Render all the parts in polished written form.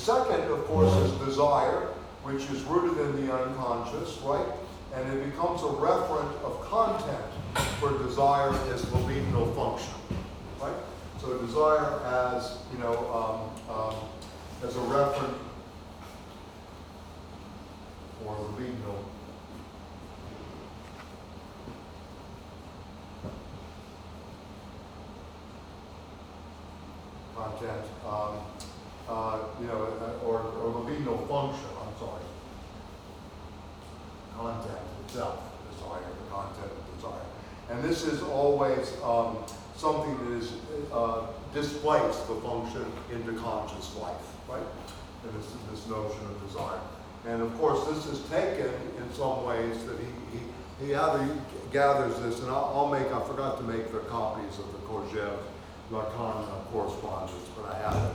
second, of course, is desire, which is rooted in the unconscious, right? And it becomes a referent of content, where desire is libidinal function, right? So desire as, as a referent or libidinal content, or libidinal function, I'm sorry. Content itself, desire, the content of desire. And this is always something that is displaces the function into conscious life, right? And this notion of desire. And of course, this is taken in some ways that he gathers this, and I forgot to make the copies of the Lacan correspondence, but I have it.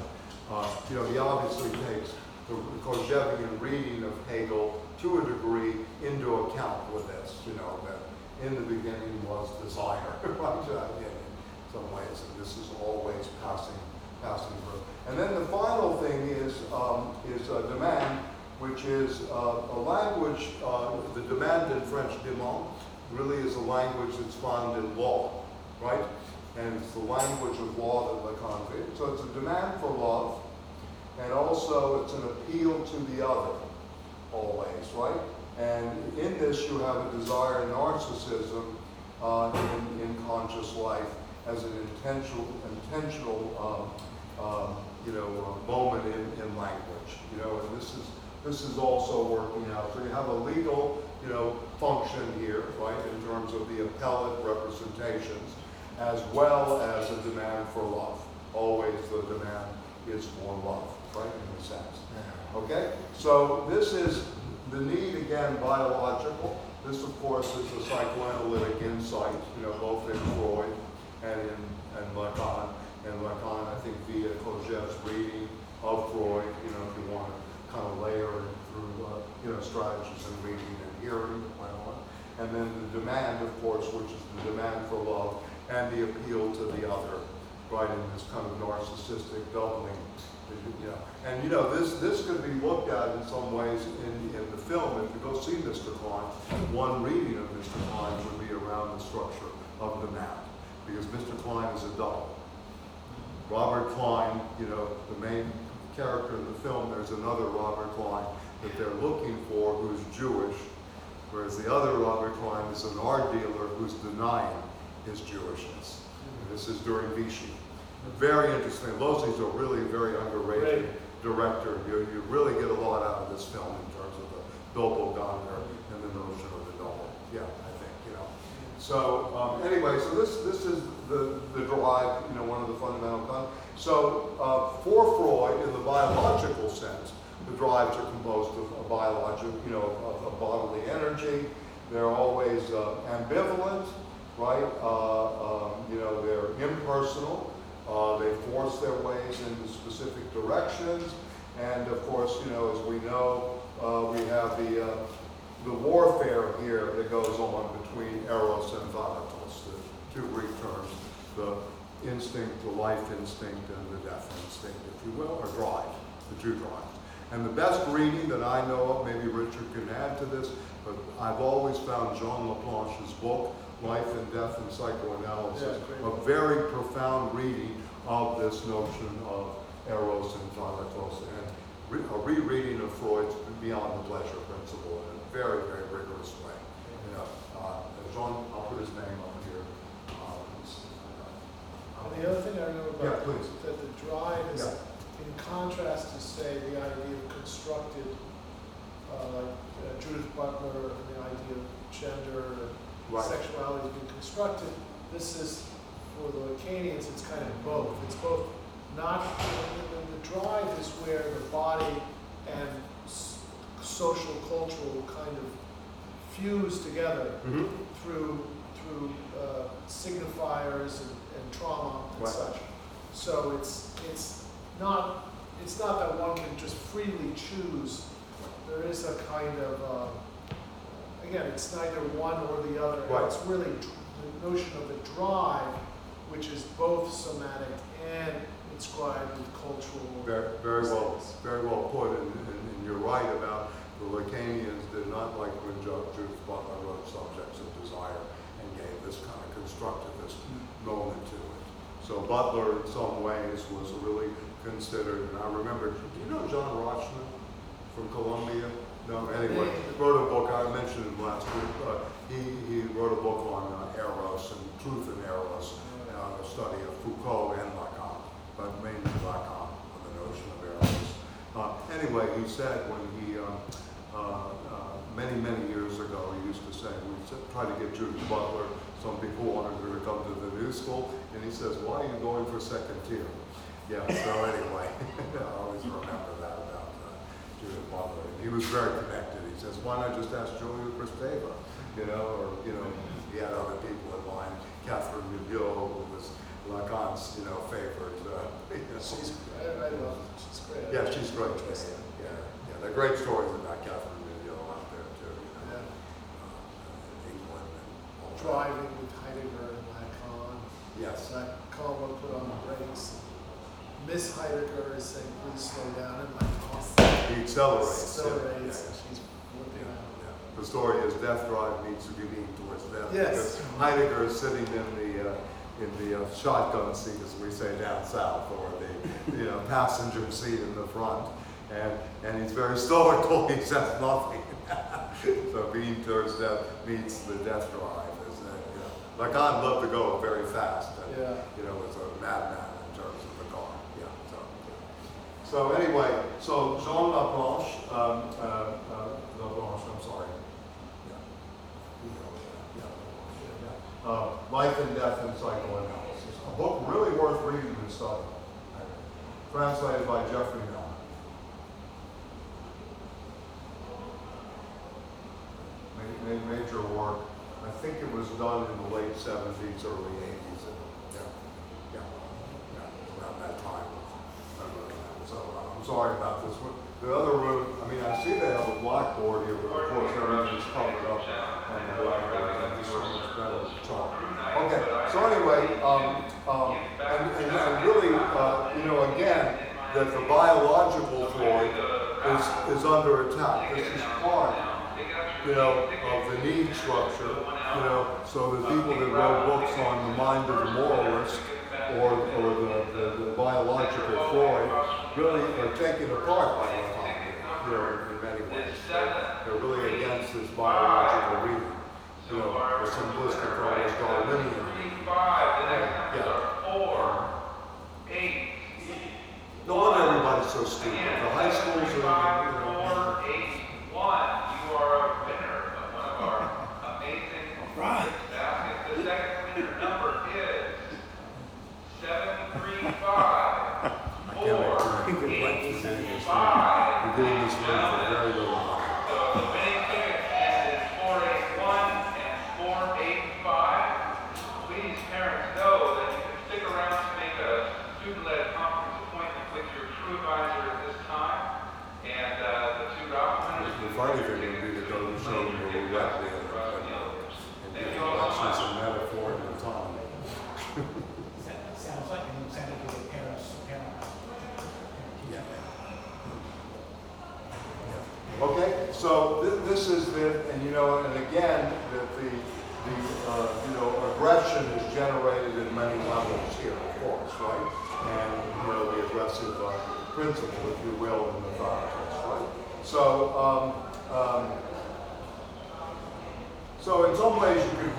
He obviously takes the Kojèvian reading of Hegel to a degree into account with this, that in the beginning was desire, right? In some ways, and this is always passing through. And then the final thing is demand, which is a language, the demand in French, demande, really is a language that's found in law, right? And it's the language of law that Lacan created. So it's a demand for love, and also it's an appeal to the other, always, right? And in this you have a desire, narcissism in conscious life as an intentional moment in language, and this is also working out. So you have a legal, function here, right, in terms of the appellate representations, as well as a demand for love. Always the demand is for love, right, in a sense. Okay? So this is the need, again, biological. This, of course, is a psychoanalytic insight, both in Freud and in Lacan. And Lacan, I think, via Kojève's reading of Freud, if you want to kind of layer it through, strategies in reading and hearing and whatnot. And then the demand, of course, which is the demand for love and the appeal to the other, right, in this kind of narcissistic doubling. And this could be looked at in some ways in the film. If you go see Mr. Klein, one reading of Mr. Klein would be around the structure of demand, because Mr. Klein is a double. Robert Klein, the main character in the film, there's another Robert Klein that they're looking for who's Jewish, whereas the other Robert Klein is an art dealer who's denying his Jewishness. And this is during Vichy. Very interesting. Losey's a really very underrated director. You really get a lot out of this film in terms of the doppelganger and the notion of the double. Yeah, I think, So anyway, so this is the drive, one of the fundamental concepts. So for Freud, in the biological sense, the drives are composed of a biological, of bodily energy. They're always ambivalent, right? They're impersonal. They force their ways into specific directions. And of course, as we know, we have the warfare here that goes on between eros and thanatos, the two Greek terms, the instinct, the life instinct, and the death instinct, if you will, or drive, the two drives. And the best reading that I know of, maybe Richard can add to this, but I've always found Jean Laplanche's book, Life and Death and Psychoanalysis, a very profound reading of this notion of eros and thanatos, and a rereading of Freud's Beyond the Pleasure Principle in a very, very rigorous way. Jean, I'll put his name up here. And the other thing I know about that the drive is, in contrast to, say, the idea of constructed, like Judith Butler, and the idea of gender and sexuality being constructed, this is, for the Lacanians, it's kind of both. It's both not, the drive is where the body and social, cultural kind of fuse together through signifiers and trauma and such. So it's not that one can just freely choose. There is a kind of again, it's neither one or the other. It's really the notion of the drive, which is both somatic and inscribed with cultural. Very well put, and you're right about the Lacanians did not like when Judith Butler wrote subjects of desire and gave this kind of constructivist moment to it. So Butler, in some ways, was really considered, and I remember, do you know John Rochman from Columbia? No, anyway, wrote a book, I mentioned him last week, he wrote a book on Eros and truth in Eros, a study of Foucault and Lacan, but mainly Lacan on the notion of Eros. Anyway, he said when he, many years ago, he used to say, we tried to get Judith Butler, some people wanted her to come to the New School, and he says, why are you going for second tier? Yeah, so anyway, I always remember that about Judith Butler. And he was very connected. He says, why not just ask Julia Kristeva? You know, or, you know, he had other people in mind. Catherine Milieu, who was Lacan's, you know, favorite. I love her. She's great. Yeah, she's great. Yeah. There are great stories about Catherine Milieu out there, too. You know, England and all that. Driving with Heidegger and Lacan. Yes. Lacan would put on the brakes. Miss Heidegger is saying, please slow down, and Lacan He accelerates. Accelerates. She's flipping out. The story is Death Drive needs to be leaning towards death. Yes. Because Heidegger is sitting in the shotgun seat, as we say down south, or the passenger seat in the front, and he's very stoical. He says nothing. So being towards death meets the death drive. Lacan loved to go very fast, and was a madman in terms of the car. So anyway, so Jean Laplanche, I'm sorry. Life and Death in Psychoanalysis. A book really worth reading and studying. Translated by Jeffrey Mellon. Major work. I think it was done in the late 70s, early 80s. Around that time. So I'm sorry about this one. The other room, I mean, I see they have a blackboard here, but of course everything's covered up on the blackboard. And this one is better than chalk. Okay, so anyway, and really, again, that the biological Freud is under attack. This is part, of the need structure, so the people that wrote books on the mind of the moralist or the biological Freud really are taken apart by Lacan, in many ways. They're really against this biological reading. The simplistic almost Darwinian. No wonder everybody's so stupid. The high schools are, 481. You are a winner of one of our amazing baskets. The second winner number is 735. 485. We're doing this one for very little money. So the winning ticket is 481 and 485. Please, parents, know that you can stick around to make a student-led conference appointment with your true advisor at this time. And the two documents. The funny thing would be to go to show them where we got there and give lessons in metaphor and autonomy. Sounds like an incentive to get parents. Okay, so this is and again, that the aggression is generated in many levels here, of course, right? And the aggressive principle, if you will, in the thought, right? So in some ways you could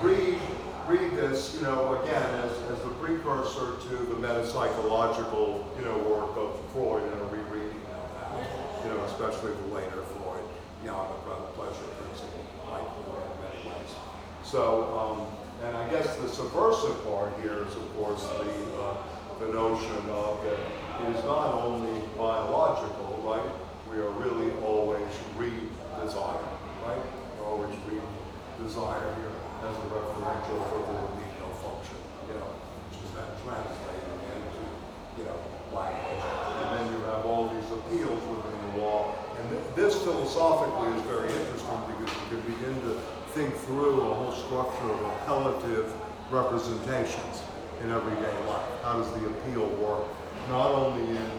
read this, again, as the precursor to the metapsychological, work of Freud and a rereading of that, especially the later Freud, beyond the pleasure principle, like in many ways. So, and I guess the subversive part here is, of course, the notion of that it is not only biological, right? We are really always re-desire, right? We're always re-desire here as a referential for the libido function, which is then translated into, language. And then you have all these appeals within the law. And this philosophically is very interesting because you can begin to think through a whole structure of appellative representations in everyday life. How does the appeal work not only in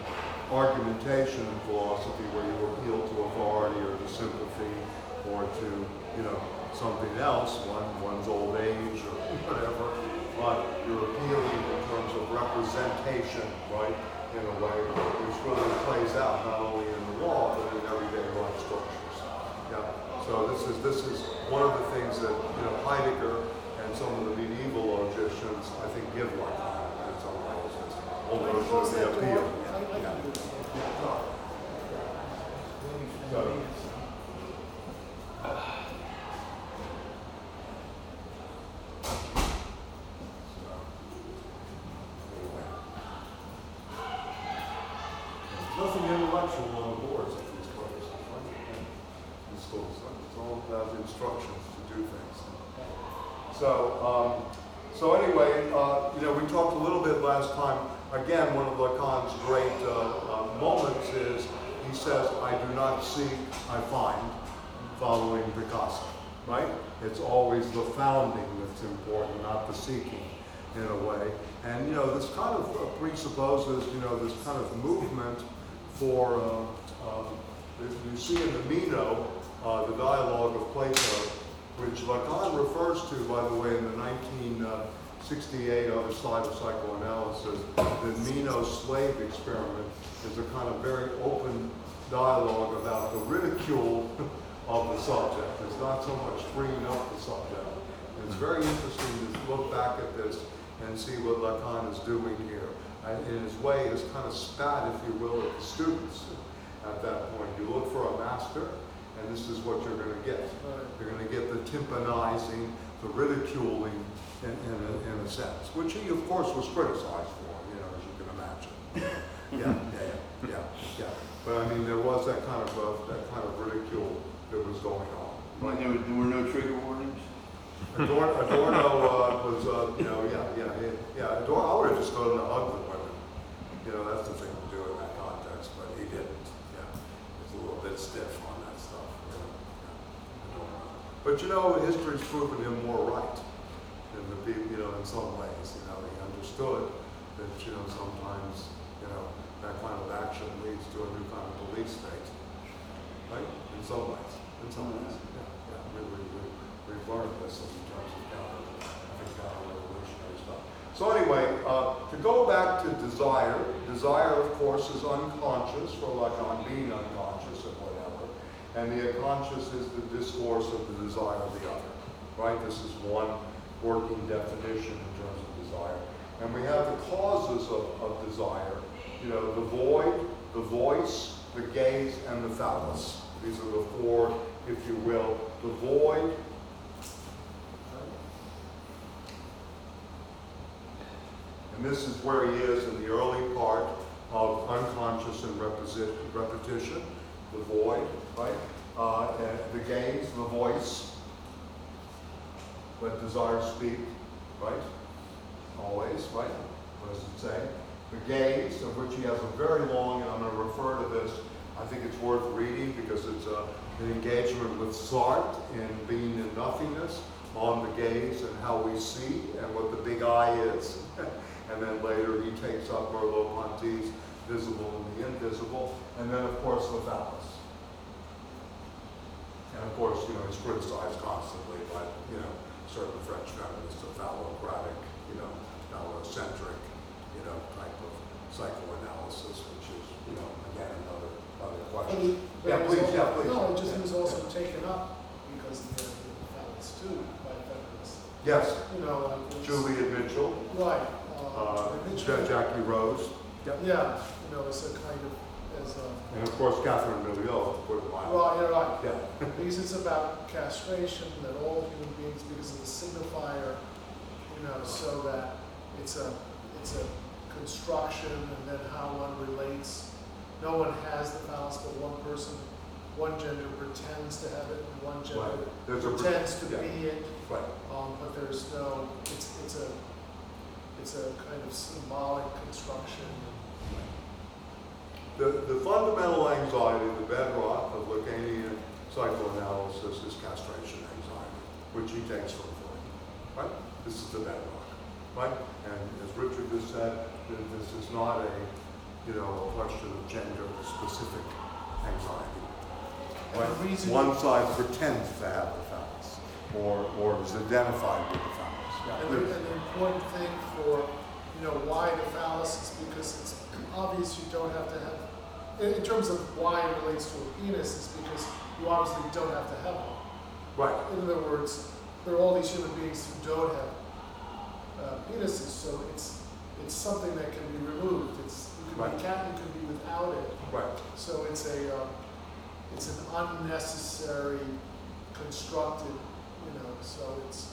argumentation and philosophy where you appeal to authority or to sympathy or to, something else, one's old age or whatever, but you're appealing in terms of representation, right, in a way which really plays out not only in the law, but in everyday life structures. Yeah. So this is one of the things that, Heidegger and some of the medieval logicians, I think, give life in some ways. It's almost the appeal. Yeah. So, nothing intellectual on the boards of these places, right? In schools, it's all about instructions to do things. So anyway, we talked a little bit last time. Again, one of Lacan's great moments is he says, "I do not seek, I find," following Picasso, right? It's always the founding that's important, not the seeking, in a way. And this kind of presupposes, this kind of movement for, you see in the Meno, the dialogue of Plato, which Lacan refers to, by the way, in the 1968 Other Side of Psychoanalysis. The Meno slave experiment is a kind of very open dialogue about the ridicule of the subject. It's not so much freeing up the subject. And it's very interesting to look back at this and see what Lacan is doing here. In his way, is kind of spat, if you will, at the students at that point. You look for a master, and this is what you're going to get. You're going to get the tympanizing, the ridiculing, in a sense, which he, of course, was criticized for, as you can imagine. Yeah. But I mean, there was that kind of ridicule that was going on. Right. There were no trigger warnings? Adorno was, Adorno, I would have just gone to hug the women. That's the thing to do in that context, but he didn't. Yeah, he's a little bit stiff on that stuff. But history's proven him more right than the people. In some ways, he understood that sometimes that kind of action leads to a new kind of police state, right? In some ways, yeah. We've learned this in terms of counter-revolutionary stuff. So anyway, to go back to desire, of course, is unconscious, for Lacan being unconscious and whatever. And the unconscious is the discourse of the desire of the other, right? This is one working definition in terms of desire. And we have the causes of desire, the void, the voice, the gaze, and the phallus. These are the four, if you will. The void, and this is where he is in the early part of unconscious and repetition, the void, right? The gaze, the voice, let desire speak, right? Always, right? What does it say? The gaze, of which he has a very long, and I'm going to refer to this, I think it's worth reading because it's an engagement with Sartre in being in nothingness, on the gaze and how we see and what the big eye is. And then later he takes up Merleau-Ponty's visible and the invisible, and then of course the phallus. And of course, he's criticized constantly by, certain French feminists, a phallocratic, phallocentric, type of psychoanalysis, which is, again, another question. Please. No, it just was also taken up because of the phallus too by feminists. Yes. Like Juliet Mitchell. Right. Jackie Rose. Yep. Yeah, it's a kind of, and of course Catherine Milliot, to put it mildly. Well, you're right. Yeah. Because it's about castration, that all human beings, because of the signifier, so that it's a construction, and then how one relates. No one has the phallus, but one gender pretends to have it, and one gender pretends to be it. Right. But there's no, it's a kind of symbolic construction. The fundamental anxiety, the bedrock of Lacanian psychoanalysis is castration anxiety, which he takes from Freud, right? This is the bedrock, right? And as Richard just said, this is not a question of gender-specific anxiety. And Right? the reason- One side pretends to have the facts, or is identified with the facts. And the important thing for, why the phallus is because it's obvious you don't have to have, in terms of why it relates to a penis, is because you obviously don't have to have one. Right. In other words, there are all these human beings who don't have penises, so it's something that can be removed. You can Right. be cat, you can be without it. Right. So it's an unnecessary constructed, so it's.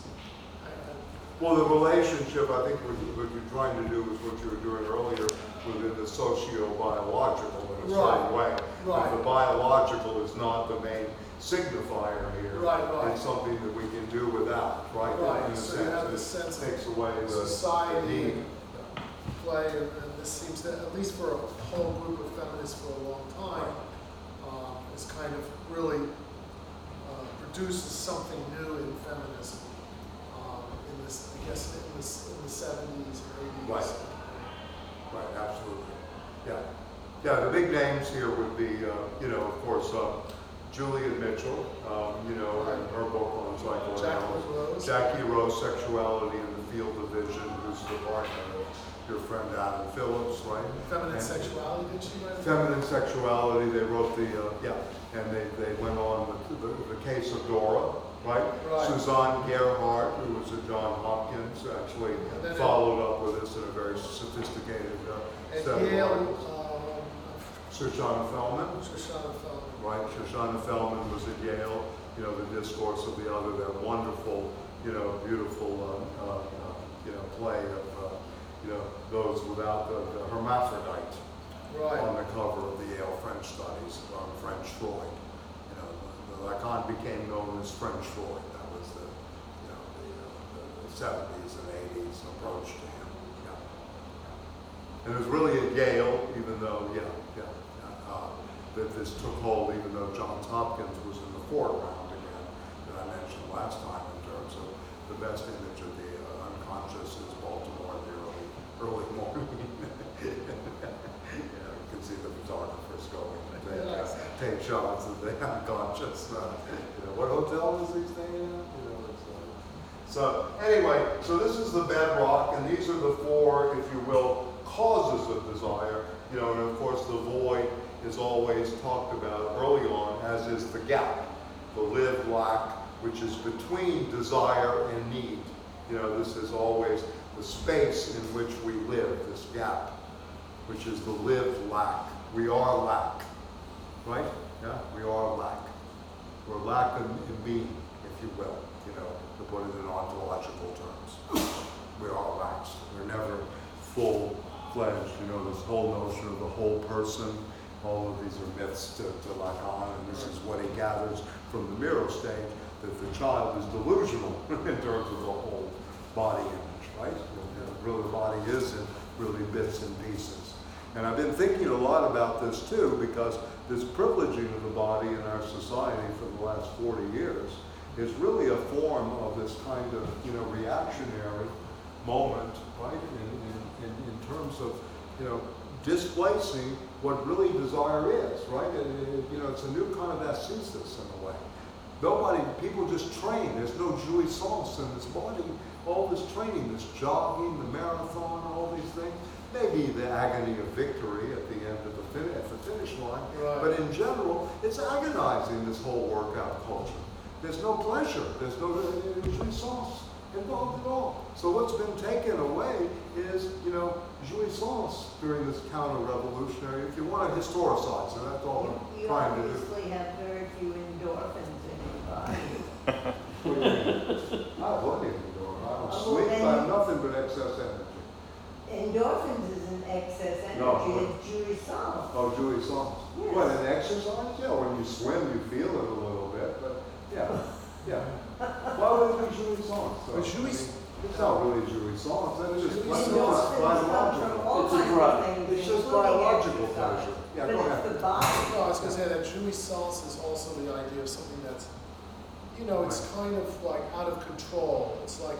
Well, the relationship, I think what you're trying to do is what you were doing earlier within the socio-biological in a certain way. Right. If the biological is not the main signifier here, Right. it's something that we can do without, right? Right, In a so you have the sense, sense it of takes away the society need. and play, and this seems to, at least for a whole group of feminists for a long time, is kind of really produces something new in feminism. In this, I guess, in the 70s or 80s. Right. Right, absolutely. Yeah. Yeah, the big names here would be, of course, Juliet Mitchell, and her book on psychoanalysis. Jackie Rose, Sexuality in the Field of Vision, who's the partner of your friend Adam Phillips, right? Feminine Sexuality, did she write? Feminine Sexuality, they wrote and they went on with the case of Dora, right? Right. Suzanne Gerhardt, who was at Johns Hopkins, actually then followed up with this in a very sophisticated set of At Yale, articles. Shoshana Feldman. Shoshana Feldman. Right, Shoshana Feldman was at Yale, the discourse of the other, that wonderful, beautiful, play of, those without the hermaphrodite Right. on the cover of the Yale French Studies on French Freud. Lacan became known as French Freud. That was the 70s and 80s approach to him. Yeah. And it was really at Yale, even though, that this took hold, even though Johns Hopkins was in the foreground again, that I mentioned last time in terms of the best image of the unconscious is Baltimore in the early morning. You can see the photographers going to take shots of the unconscious. What hotel is he staying at? So anyway, so this is the bedrock, and these are the four, if you will, causes of desire. And of course the void is always talked about early on, as is the gap, the live lack, which is between desire and need. This is always the space in which we live, this gap, which is the live lack. We are lack, right? Yeah, we are lack. We're lack in being, if you will, to put it in ontological terms. We are lacks. We're never full-fledged. This whole notion of the whole person, all of these are myths to Lacan, and this is what he gathers from the mirror stage, that the child is delusional in terms of the whole body image, right? Really, the body is in really bits and pieces. And I've been thinking a lot about this too, because this privileging of the body in our society for the last 40 years is really a form of this kind of, reactionary moment, right? In terms of, displacing what really desire is, right? It's a new kind of ascesis in a way. People just train. There's no jouissance in this body. All this training, this jogging, the marathon, all these things. Maybe the agony of victory at the end of the finish line. Right. But in general, it's agonizing, this whole workout culture. There's no pleasure. There's no jouissance involved at all. So what's been taken away is, jouissance during this counter-revolutionary, if you want to historicize, and that's all You I'm trying to do. obviously have very few endorphins in your body. What do you mean? I have plenty of endorphins. I don't Oh, sleep, then I have you- nothing but excess energy. Endorphins isn't excess energy, No. it's jouissance. Oh, jouissance. Yes. What, an exercise? Yeah, when you swim, you feel it a little bit, but yeah. Why would it be jouissance? But jouissance- It's not really jouissance, that's just Endorphins come from biological. all It's a kinds drug. of things, It's just including biological exercise. pleasure. Yeah, But go it's ahead. the body. No, I was going to say that jouissance is also the idea of something that's, it's kind of like out of control. It's like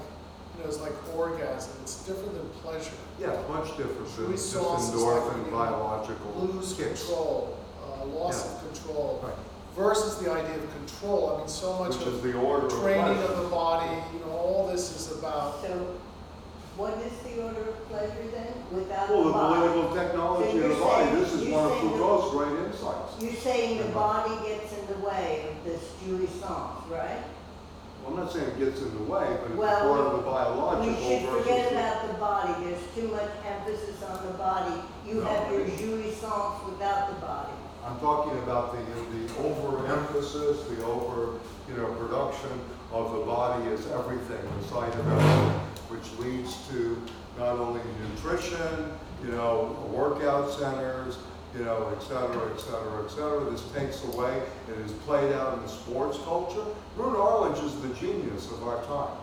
it's like orgasm, it's different than pleasure. Yeah, much different than just Jouissance is like endorphin when you biological lose kicks. control, loss of control, Right. versus the idea of control. I mean, so much Which is of the order of training pleasure. of the body, all this is about. So what is the order of pleasure then, without Well, the the body? political technology So of the you're body, saying- this is you're one of saying the- Foucault's great insights. You're saying the body gets in the way of this jouissance, right? Well, I'm not saying it gets in the way, but it's Well, part of the biological We should versus forget the- about the body, there's too much emphasis on the body. You No, have I your mean- jouissance without the body. I'm talking about the overemphasis, the production of the body as everything, the site of everything, which leads to not only nutrition, workout centers, et cetera, et cetera, et cetera. This takes away, it is played out in the sports culture. Roone Arledge is the genius of our time.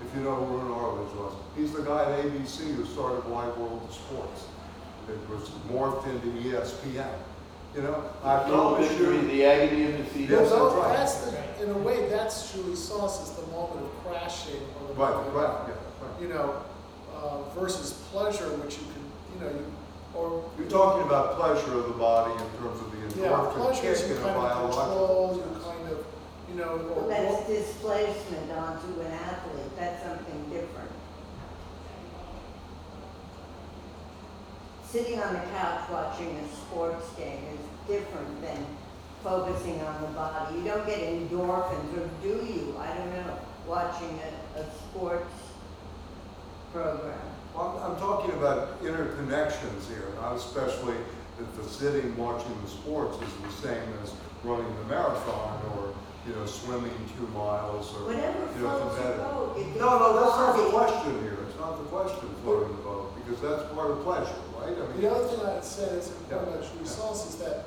If you know who Roone Arledge was. He's the guy at ABC who started Wide World of Sports. It was morphed into ESPN. I promise Victory, you. the agony of defeat. Yes, So that's right. that's the, in a way, that's jouissance is the moment of crashing or the Right, moment of, right. versus pleasure, which or You're talking about pleasure of the body in terms of the yeah, endorphin pleasure is kick you in a kind of biological control, you sense. kind of, Well, or that's displacement onto an athlete, that's something different. Sitting on the couch watching a sports game is different than focusing on the body. You don't get endorphins, or do you? I don't know, watching a sports program. Well, I'm talking about interconnections here, not especially that the sitting watching the sports is the same as running the marathon or, swimming 2 miles or, Whatever floats your competitive. boat. If it's No, that's not the body- question here. It's not the question floating the boat, because that's part of pleasure, right? I mean, the other thing I'd say is important about Yeah. jouissance is that,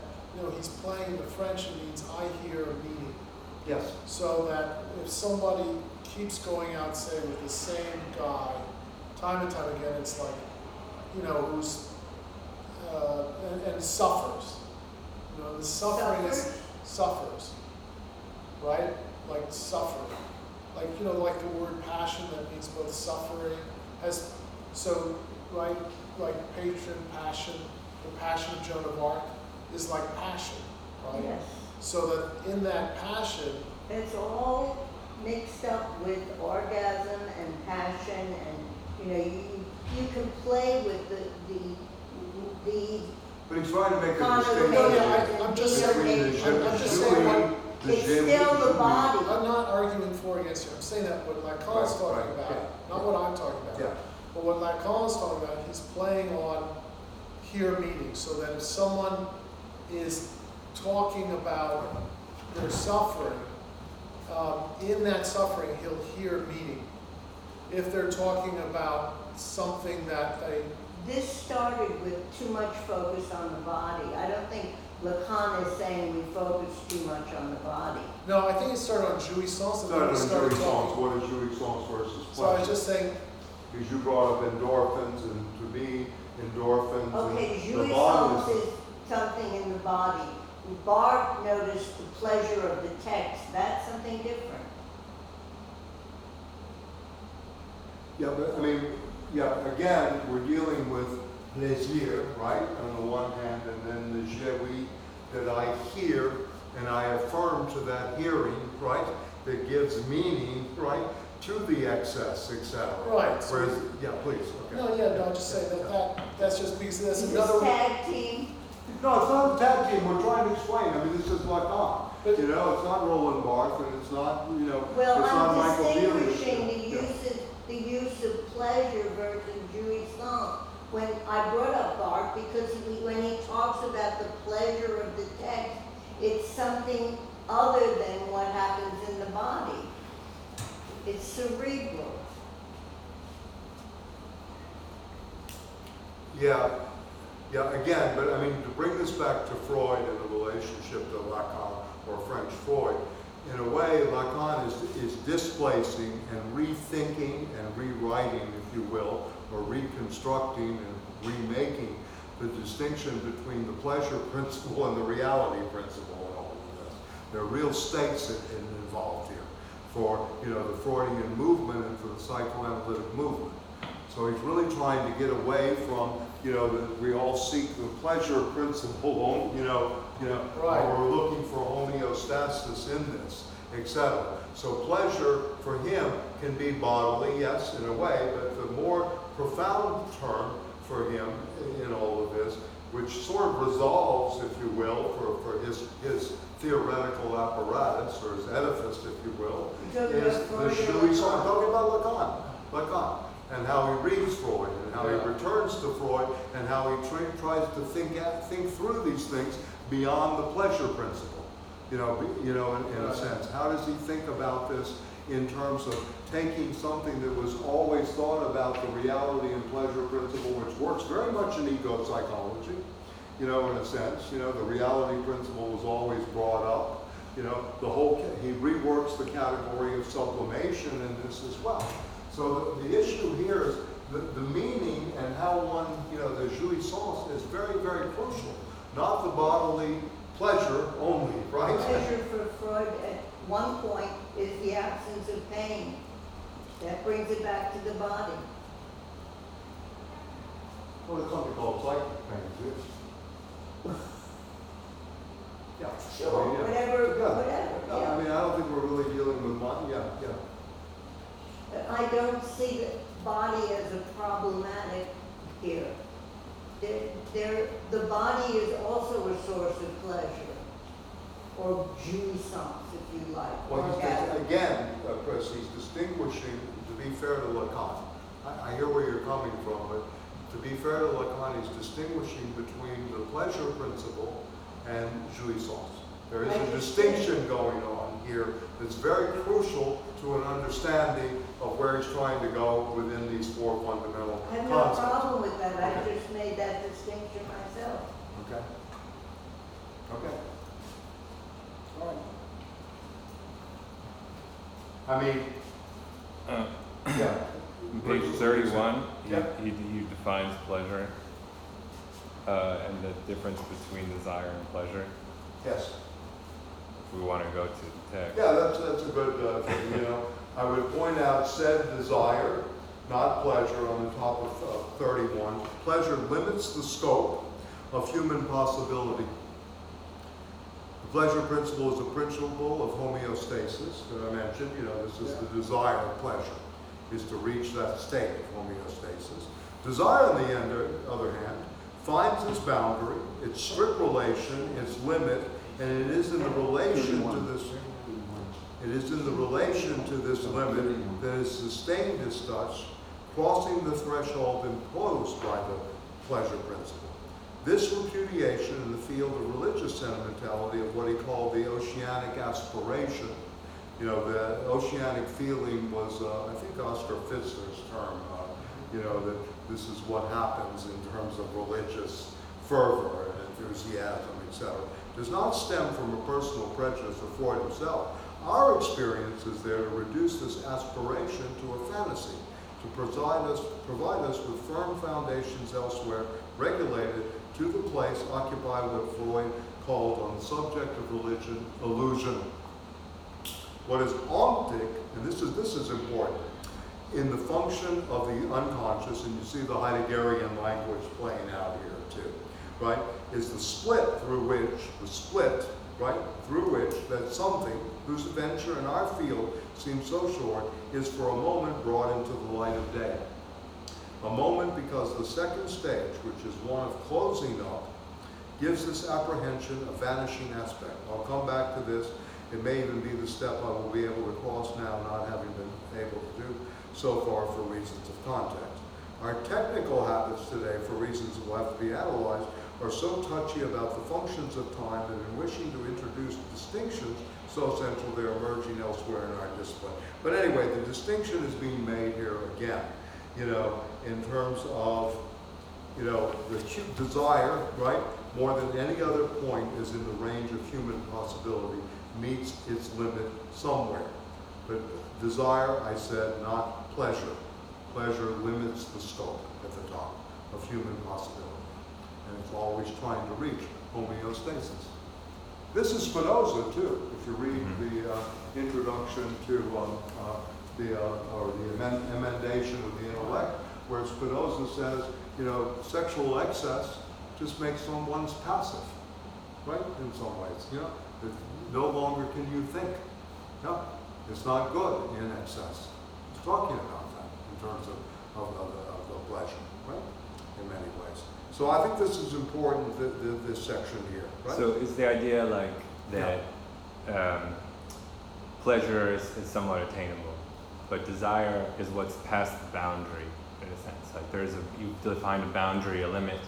he's playing the French, it means I hear a meaning. yes. So that if somebody keeps going out, say, with the same guy, time and time again, it's like, who's, and suffers. The suffering is suffers, right? Like suffering. Like, like the word passion that means both suffering, right? Like patron, passion, the passion of Joan of Arc is like passion, right? Yes. So that in that passion, It's all mixed up with orgasm and passion, and you can play with the But he's trying to make a connotation. distinction. I'm just between I'm just saying It's still the body. I'm not arguing for or against you. I'm saying that what Lacan's Right, talking right, about, yeah. not what I'm talking about. Yeah. But what Lacan's talking about, he's playing on hear meaning, so that if someone is talking about their suffering, in that suffering, he'll hear meaning. If they're talking about something that they, This started with too much focus on the body. I don't think Lacan is saying we focus too much on the body. no, I think it started on jouissance, and then Started we on started jouissance. talking. What is jouissance versus So I was pleasure? just saying, Because you brought up endorphins, and to me, endorphins Okay, and the jouissance body is something in the body. Barth noticed the pleasure of the text. That's something different. Yeah, but I mean, again, we're dealing with plaisir, right, on the one hand, and then the joui that I hear and I affirm to that hearing, right, that gives meaning, right, to the excess, etc. Right. Whereas, yeah, please, okay. no, I'm just saying that's just because that's Is another. this tag team? No, it's not a tag team, we're trying to explain, I mean, this is Lacan. But- It's not Roland Barthes, and it's not, Well, it's not I'm Michael Pelias. distinguishing the use of pleasure versus jouissance. When I brought up Barth, because when he talks about the pleasure of the text, it's something other than what happens in the body. It's cerebral. Yeah, again, but I mean, to bring this back to Freud and the relationship to Lacan or French Freud, in a way, Lacan is displacing and rethinking and rewriting, if you will, or reconstructing and remaking the distinction between the pleasure principle and the reality principle in all of this. There are real stakes involved here. for, you know, the Freudian movement and for the psychoanalytic movement. So he's really trying to get away from, you know, that we all seek the pleasure principle, Right. or we're looking for homeostasis in this, etc. So pleasure for him can be bodily, yes, in a way, but the more profound term for him in all of this, which sort of resolves, if you will, for his theoretical apparatus, or his edifice, if you will, You're talking is about the Freud or Julie. Lacan? I'm talking about Lacan, and how he reads Freud, and how he returns to Freud, and how he tries to think through these things beyond the pleasure principle. In a sense, how does he think about this in terms of taking something that was always thought about, the reality and pleasure principle, which works very much in ego psychology, in a sense, the reality principle was always brought up, he reworks the category of sublimation in this as well. So the issue here is the meaning and how one, the jouissance is very, very crucial, not the bodily pleasure only, right? Pleasure for Freud at one point is the absence of pain. That brings it back to the body. Well, it's something called psychic pain, too. Yeah. Sure, whatever. No, Yeah. I mean, I don't think we're really dealing with But I don't see the body as a problematic here. The body is also a source of pleasure, or jouissance, if you like. Well, orgasm. again, Chris, he's distinguishing, to be fair to Lacan. I hear where you're coming from, but to be fair to Lacan, he's distinguishing between the pleasure principle and jouissance. There is a distinction going on here that's very crucial to an understanding of where he's trying to go within these four fundamental I have no concepts. problem with that. I Okay. just made that distinction myself. Okay. Okay. All right. I mean, yeah. On page 31, Yeah. he defines pleasure and the difference between desire and pleasure. Yes. If we want to go to the text. Yeah, that's a good thing, I would point out said desire, not pleasure, on the top of 31. Pleasure limits the scope of human possibility. The pleasure principle is a principle of homeostasis that I mentioned. This is the desire of pleasure, is to reach that state of homeostasis. Desire, on the other hand, finds its boundary, its strict relation, its limit, and it is in the relation to this. It is in the relation to this limit that is sustained as such, crossing the threshold imposed by the pleasure principle. This repudiation in the field of religious sentimentality of what he called the oceanic aspiration. The oceanic feeling was, I think, Oscar Pfister's term, that this is what happens in terms of religious fervor and enthusiasm, etc. Does not stem from a personal prejudice of Freud himself. Our experience is there to reduce this aspiration to a fantasy, to provide us with firm foundations elsewhere, regulated to the place occupied what Freud called, on the subject of religion, illusion. What is ontic, and this is important, in the function of the unconscious, and you see the Heideggerian language playing out here too, right, is the split through which, that something whose adventure in our field seems so short is for a moment brought into the light of day. A moment because the second stage, which is one of closing up, gives this apprehension a vanishing aspect. I'll come back to this. It may even be the step I will be able to cross now, not having been able to do so far for reasons of context. Our technical habits today, for reasons that will have to be analyzed, are so touchy about the functions of time that in wishing to introduce distinctions so central they're emerging elsewhere in our discipline. But anyway, the distinction is being made here again, in terms of, the desire, right, more than any other point is in the range of human possibility, meets its limit somewhere. But desire, I said, not pleasure. Pleasure limits the scope at the top of human possibility. And it's always trying to reach homeostasis. This is Spinoza too. If you read the introduction to the emendation of the intellect, where Spinoza says, you know, sexual excess just makes someone's passive, right? In some ways, you know, that no longer can you think. No, it's not good in excess. He's talking about that in terms of the pleasure, right? In many ways. So I think this is important, this section here, right? So is the idea like that pleasure is somewhat attainable, but desire is what's past the boundary, in a sense? Like you define a boundary, a limit,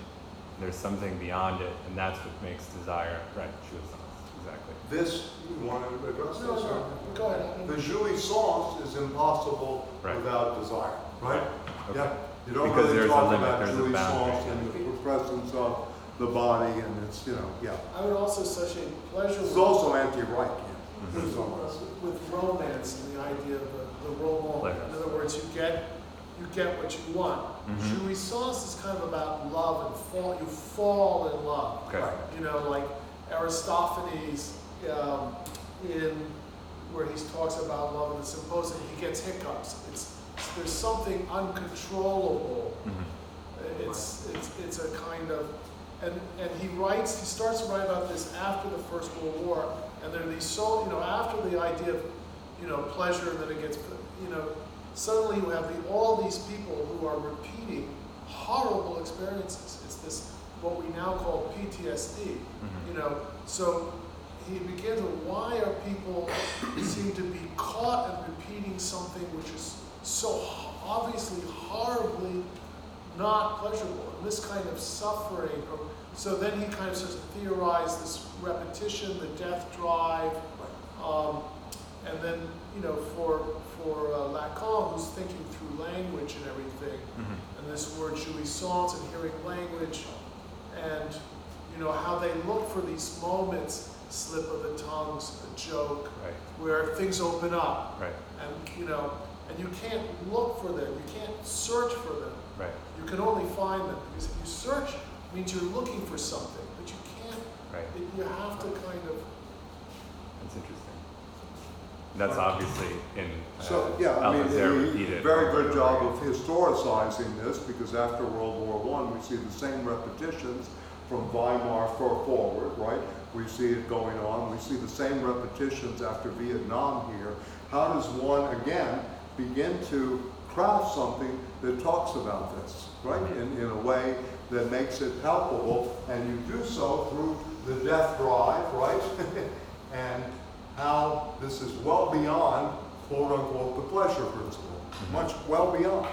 there's something beyond it, and that's what makes desire, right, exactly. This, you want to address this? No, go ahead. The jouissance is impossible without desire, right? Okay. Yeah. You don't Because really there's a talk limit, about there's a jouissance boundary. in the presence of the body, and it's, you know, yeah. I would also associate pleasure It's with, also anti-right, yeah, in some ways. with romance and the idea of the roman. Pleasure. In other words, you get what you want. Mhm. Jouissance is kind of about love and you fall in love. Okay. Right. You know, like Aristophanes in where he talks about love in the Symposium, he gets hiccups. There's something uncontrollable. Mhm. It's a kind of, and he starts to write about this after the First World War, and there are these after the idea of, you know, pleasure, and then it gets, you know, suddenly you have all these people who are repeating horrible experiences. It's this, what we now call PTSD, you know, so he begins with, why are people seem to be caught in repeating something which is so obviously horribly not pleasurable, and this kind of suffering. So then he kind of starts to theorize this repetition, the death drive, and then, you know, for Lacan, who's thinking through language and everything, and this word jouissance and hearing language, and, you know, how they look for these moments, slip of the tongues, a joke, Right. where things open up, Right. and, you know, and you can't look for them, you can't search for them. Right. You can only find them, because if you search, it means you're looking for something, but you can't, Right. you have to kind of, That's interesting. That's obviously in So, yeah, I mean, Althusser he repeated very over good and job over of historicizing this, because after World War I, we see the same repetitions from Weimar forward, right? We see it going on. We see the same repetitions after Vietnam here. How does one, again, begin to craft something that talks about this, right? In a way that makes it palpable, and you do so through the death drive, right? And how this is well beyond, quote unquote, the pleasure principle, much well beyond.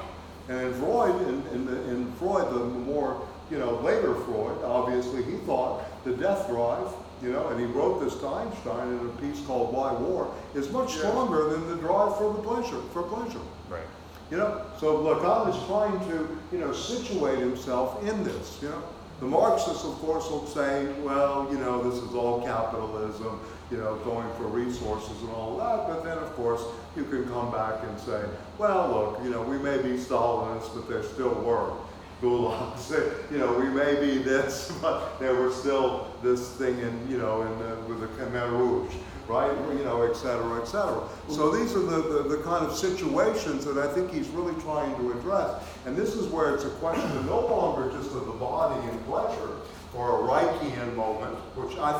And in Freud, in Freud, the more, you know, later Freud, obviously he thought the death drive, you know, and he wrote this to Einstein in a piece called Why War, is much stronger than the drive for pleasure. Right. You know, so Lacan is trying to, you know, situate himself in this, you know. The Marxists, of course, will say, well, you know, this is all capitalism, you know, going for resources and all that, but then, of course, you can come back and say, well, look, you know, we may be Stalinists, but there still were gulags. You know, we may be this, but there was still this thing in, you know, with the Khmer Rouge, right? You know, et cetera, et cetera. So these are the kind of situations that I think he's really trying to address. And this is where it's a question no longer just of the body and pleasure, or a Reichian moment, which I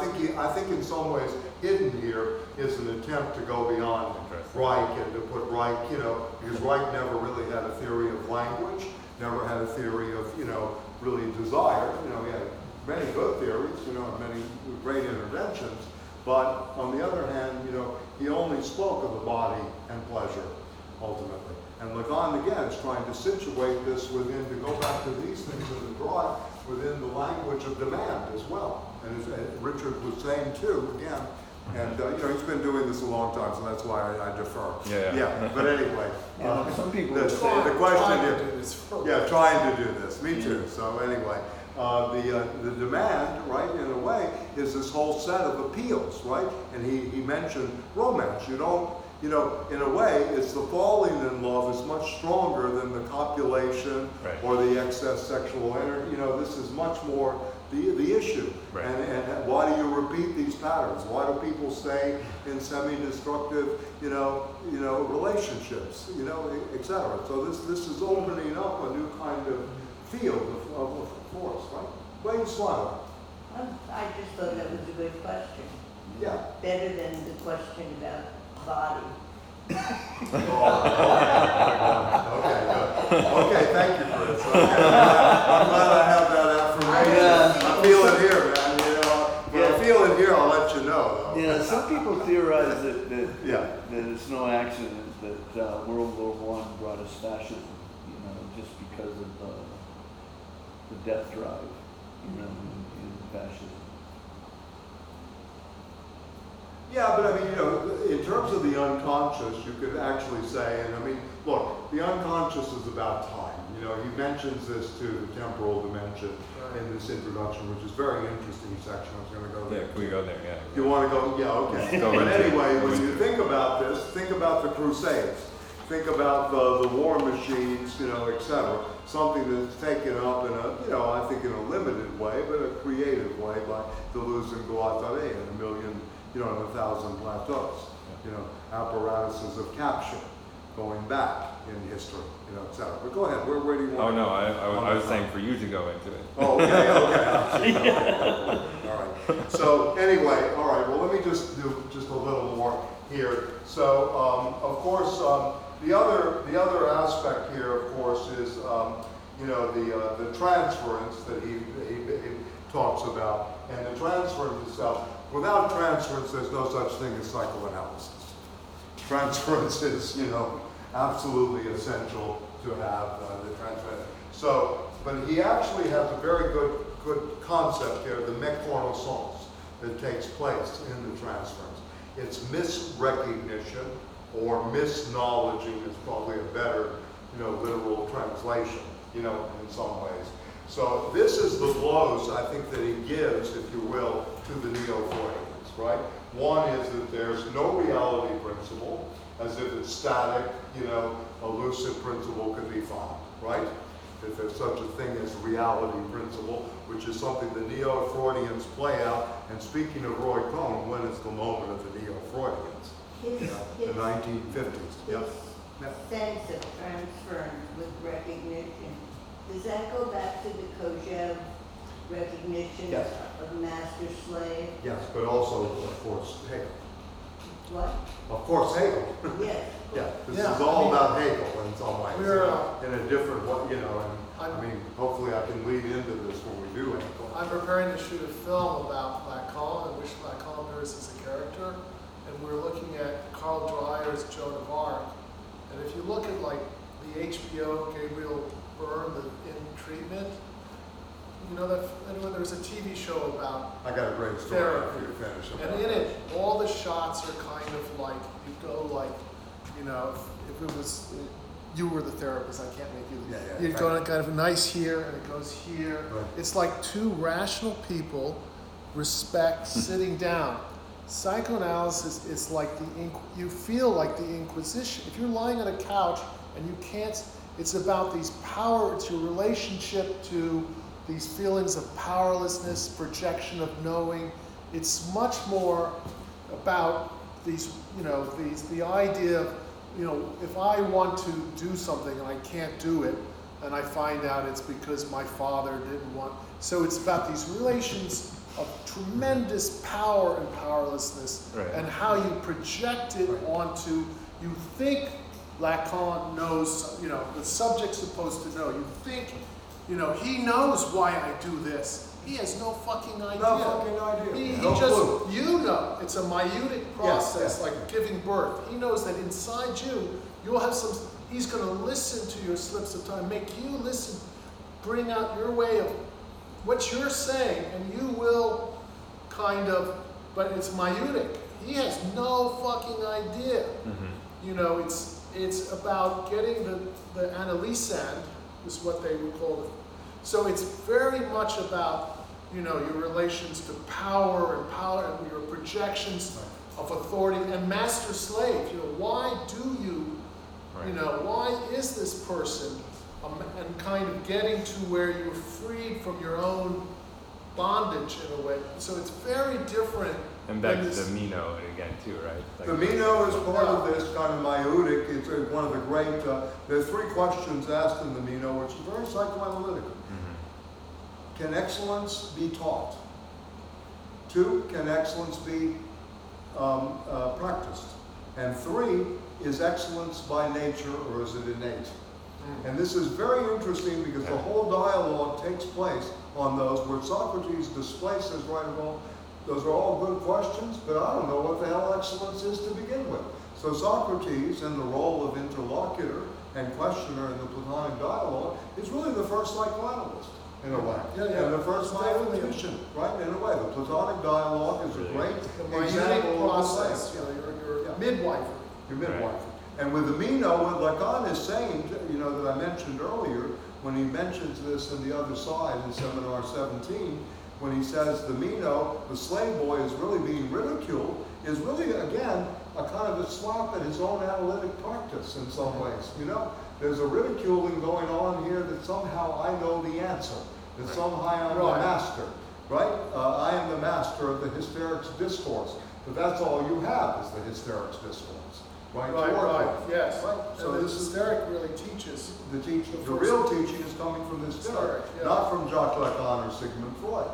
think in some ways hidden here is an attempt to go beyond Reich and to put Reich, you know, because Reich never really had a theory of language, never had a theory of, you know, really desire. You know, he had many good theories, you know, many great interventions, but on the other hand, you know, he only spoke of the body and pleasure, ultimately. And Lacan, again, is trying to situate this within, to go back to these things in the drive, within the language of demand as well. And as Richard was saying too, again, and you know, he's been doing this a long time, so that's why I defer. Yeah. But anyway, some people the question trying here, to do this first. yeah, trying to do this. Me too. So anyway, the demand, right, in a way, is this whole set of appeals, right? And he mentioned romance. You don't, you know, in a way, it's the falling in love is much stronger than the copulation Right. or the excess sexual energy. You know, this is much more the issue. Right. And why do you repeat these patterns? Why do people stay in semi-destructive, relationships, et cetera? So this is opening up a new kind of field of force, right? Why are you smiling? I just thought that was a good question. Yeah. Better than the question about body. Okay, good. Okay, thank you, Chris. Okay. I'm glad I have that affirmation. I feel it here, man. When I feel it here, I'll let you know, though. Yeah, some people theorize that Yeah. that it's no accident that World War I brought us fascism, just because of the death drive, in fascism. Yeah, but I mean, in terms of the unconscious, you could actually say, and I mean, look, the unconscious is about time. He mentions this to the temporal dimension in this introduction, which is very interesting section. I was going to go there. Yeah, can we go there? Yeah. You want to go? Yeah, okay. Go But into anyway, it. when you think about this, think about the Crusades. Think about the war machines, et cetera. Something that's taken up in a, I think in a limited way, but a creative way by Deleuze and Guattari and a million, and 1,000 plateaus. Apparatuses of capture, going back in history, et cetera. But go ahead. Where do you want? Oh no, I was saying for you to go into it. Oh, okay. All right. So anyway, all right. Well, let me just do just a little more here. So, of course, the other aspect here, of course, is the transference that he talks about, and the transference itself. Without transference, there's no such thing as psychoanalysis. Transference is, absolutely essential to have the transference. So, but he actually has a very good concept here, the méconnaissance that takes place in the transference. It's misrecognition or misknowledging is probably a better, literal translation, in some ways. So this is the blows, I think, that he gives, if you will, to the Neo-Freudians, right? One is that there's no reality principle, as if it's static, a lucid principle could be found, right? If there's such a thing as reality principle, which is something the Neo-Freudians play out. And speaking of Roy Cohn, when is the moment of the Neo-Freudians? The 1950s. His sense of transference with recognition. Does that go back to the Kojève recognition Yes. of master-slave? Yes, but also, of course, Hegel. What? Of course, Hegel. Yes. Yeah, this Yeah, is all I mean, about Hegel in some ways. we're, in a different way, and I mean, hopefully I can lead into this when we do Hegel. I'm preparing to shoot a film about Lacan and which Lacan there is as a character, and we're looking at Carl Dreyer's Joan of Arc. And if you look at like the HBO Gabriel Byrne, the In Treatment, that there's a TV show about I got a great story after you finish. and in it, all the shots are kind of like, you go like, if it was, you were the therapist, I can't make you. Yeah, You'd go kind of nice here, and it goes here. Right. It's like two rational people respect sitting down. Psychoanalysis is like you feel like the Inquisition. If you're lying on a couch and you can't, it's about these power, it's your relationship to these feelings of powerlessness, projection of knowing. It's much more about these, the idea of, if I want to do something and I can't do it, and I find out it's because my father didn't want. So it's about these relations of tremendous power and powerlessness, Right. and how you project it onto, you think Lacan knows, the subject's supposed to know. You think, he knows why I do this. He has no fucking idea. No fucking idea. He No just, clue. it's a meiotic process, yes. like giving birth. He knows that inside you, you'll have he's going to listen to your slips of time, make you listen, bring out your way of what you're saying, and you will but it's meiotic. He has no fucking idea. Mm-hmm. It's about getting the analysand, is what they would call it. So it's very much about, your relations to power and your projections of authority and master-slave. Why do you, Right. why is this person, and kind of getting to where you're freed from your own bondage in a way. So it's very different. And back than to this- the Meno again too, right? The Meno is part of this kind of myotic. It's one of the great, there are 3 questions asked in the Meno, which is very psychoanalytic. Can excellence be taught? 2, can excellence be practiced? And 3, is excellence by nature or is it innate? And this is very interesting because the whole dialogue takes place on those where Socrates displaces, right, well, those are all good questions, but I don't know what the hell excellence is to begin with. So Socrates, in the role of interlocutor and questioner in the Platonic dialogue, is really the first psychoanalyst, in a way. And the first mathematician, right, in a way. The Platonic dialogue is a great The example myotic of process, the your midwifery. your midwife. And with the Meno, what Lacan is saying, that I mentioned earlier, when he mentions this in the other side in seminar 17, when he says the Meno, the slave boy is really being ridiculed, is really, again, a kind of a slap at his own analytic practice in some ways, There's a ridiculing going on here that somehow I know the answer, that somehow I'm the master, right? I am the master of the hysterics discourse, but that's all you have is the hysterics discourse. Right, Yes. Right. So So the this is hysteric really teaches. the teaching. The first- real teaching is coming from the hysteric, not from Jacques Lacan or Sigmund Freud.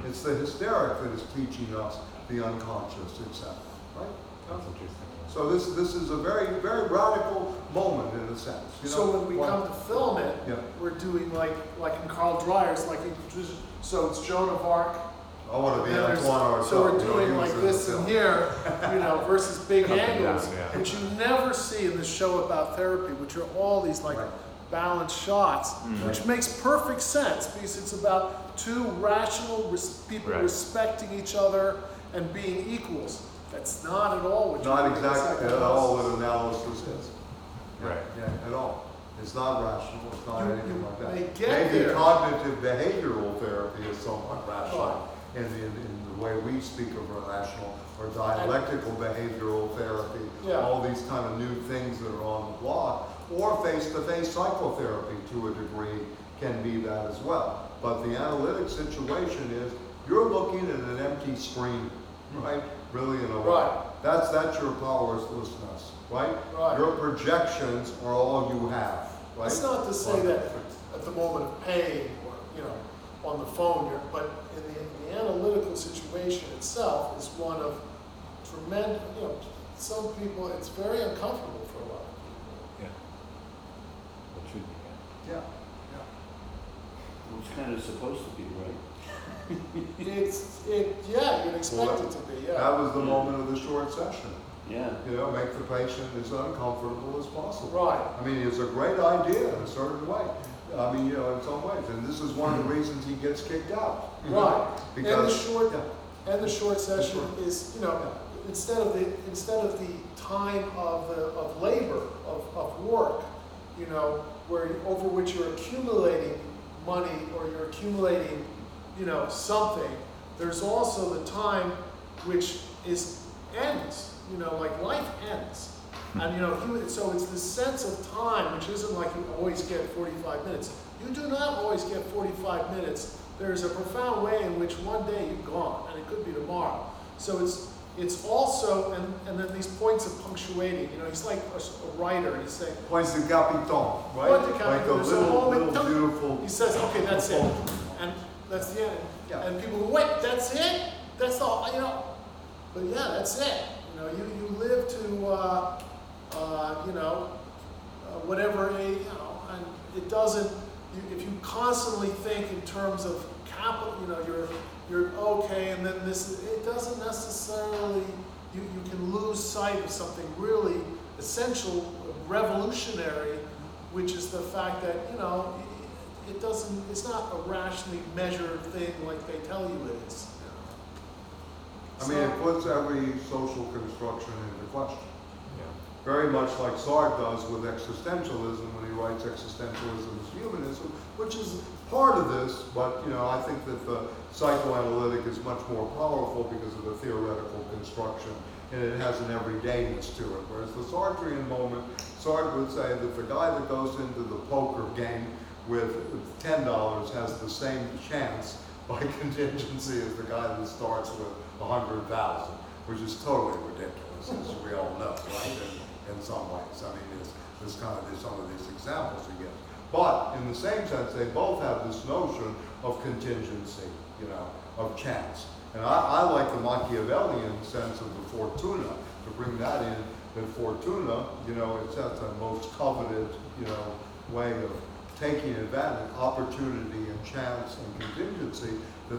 It's the hysteric that is teaching us the unconscious, etc. Right. That's interesting. So this is a very, very radical moment in a sense. So when we come to film it, Yeah. we're doing like in Carl Dreyer's, so it's Joan of Arc. I want to be and there's- Antoine Artaud. So we're he doing was like in the this film. and here, versus big Up and angles, down, yeah. which you never see in the show about therapy, which are all these like Right. balanced shots, which makes perfect sense because it's about 2 rational people Right. respecting each other and being equals. That's not at all what Not you're doing in exactly at all what analysis is. Right. Yeah, at all. It's not rational. It's not You- anything you like that. may get Maybe there. cognitive behavioral therapy is somewhat rational Right. in the way we speak of rational or dialectical behavioral therapy. Yeah. All these kind of new things that are on the block, or face-to-face psychotherapy to a degree can be that as well. But the analytic situation is you're looking at an empty screen, right? Really in a way. Right. That's your powerlessness, right? Right. Your projections are all you have, right? It's not to say that at the moment of pain or, on the phone, but in the analytical situation itself is one of tremendous, some people, it's very uncomfortable for a lot of people. Yeah. It should be. Yeah. Well, it's kind of supposed to be, right? You'd expect it to be, That was the moment of the short session. Yeah. Make the patient as uncomfortable as possible. Right. I mean, it's a great idea in a certain way. I mean, in some ways, and this is one of the reasons he gets kicked out. Right. Because And the short session is, instead of the time of labor, of work, over which you're accumulating money or you're accumulating, something, there's also the time which ends, like life ends. And so it's this sense of time, which isn't like you always get 45 minutes. You do not always get 45 minutes. There's a profound way in which one day you're gone, and it could be tomorrow. So it's also, and then these points of punctuating, he's like a writer, he's saying, Points de capiton, right? Point de Like capiton, a there's a moment, little beautiful. he says, okay, that's it. And that's the end. Yeah. And people go, wait, that's it? That's all, But yeah, that's it. You live to, whatever age, and it doesn't, if you constantly think in terms of capital, you're okay, and then it doesn't necessarily, you can lose sight of something really essential, revolutionary, which is the fact that, it's not a rationally measured thing like they tell you it is. I mean, it puts every social construction into question. Yeah. Very much like Sartre does with existentialism when he writes Existentialism as Humanism, which is part of this, but I think that the psychoanalytic is much more powerful because of the theoretical construction, and it has an everydayness to it. Whereas the Sartrean moment, Sartre would say that the guy that goes into the poker game with $10 has the same chance by contingency is the guy that starts with 100,000, which is totally ridiculous, as we all know, right? In some ways, I mean, there's some of these examples you get. But in the same sense, they both have this notion of contingency, you know, of chance. And I like the Machiavellian sense of the fortuna, to bring that in, that fortuna, you know, it's that's the most coveted, you know, way of taking advantage, opportunity and chance and contingency,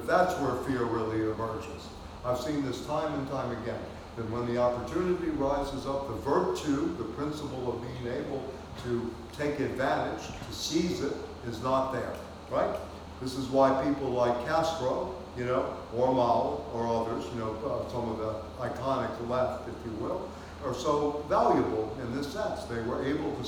that's where fear really emerges. I've seen this time and time again, that when the opportunity rises up, the virtue, the principle of being able to take advantage, to seize it, is not there, right? This is why people like Castro, you know, or Mao, or others, you know, some of the iconic left, if you will, are so valuable in this sense. They were able to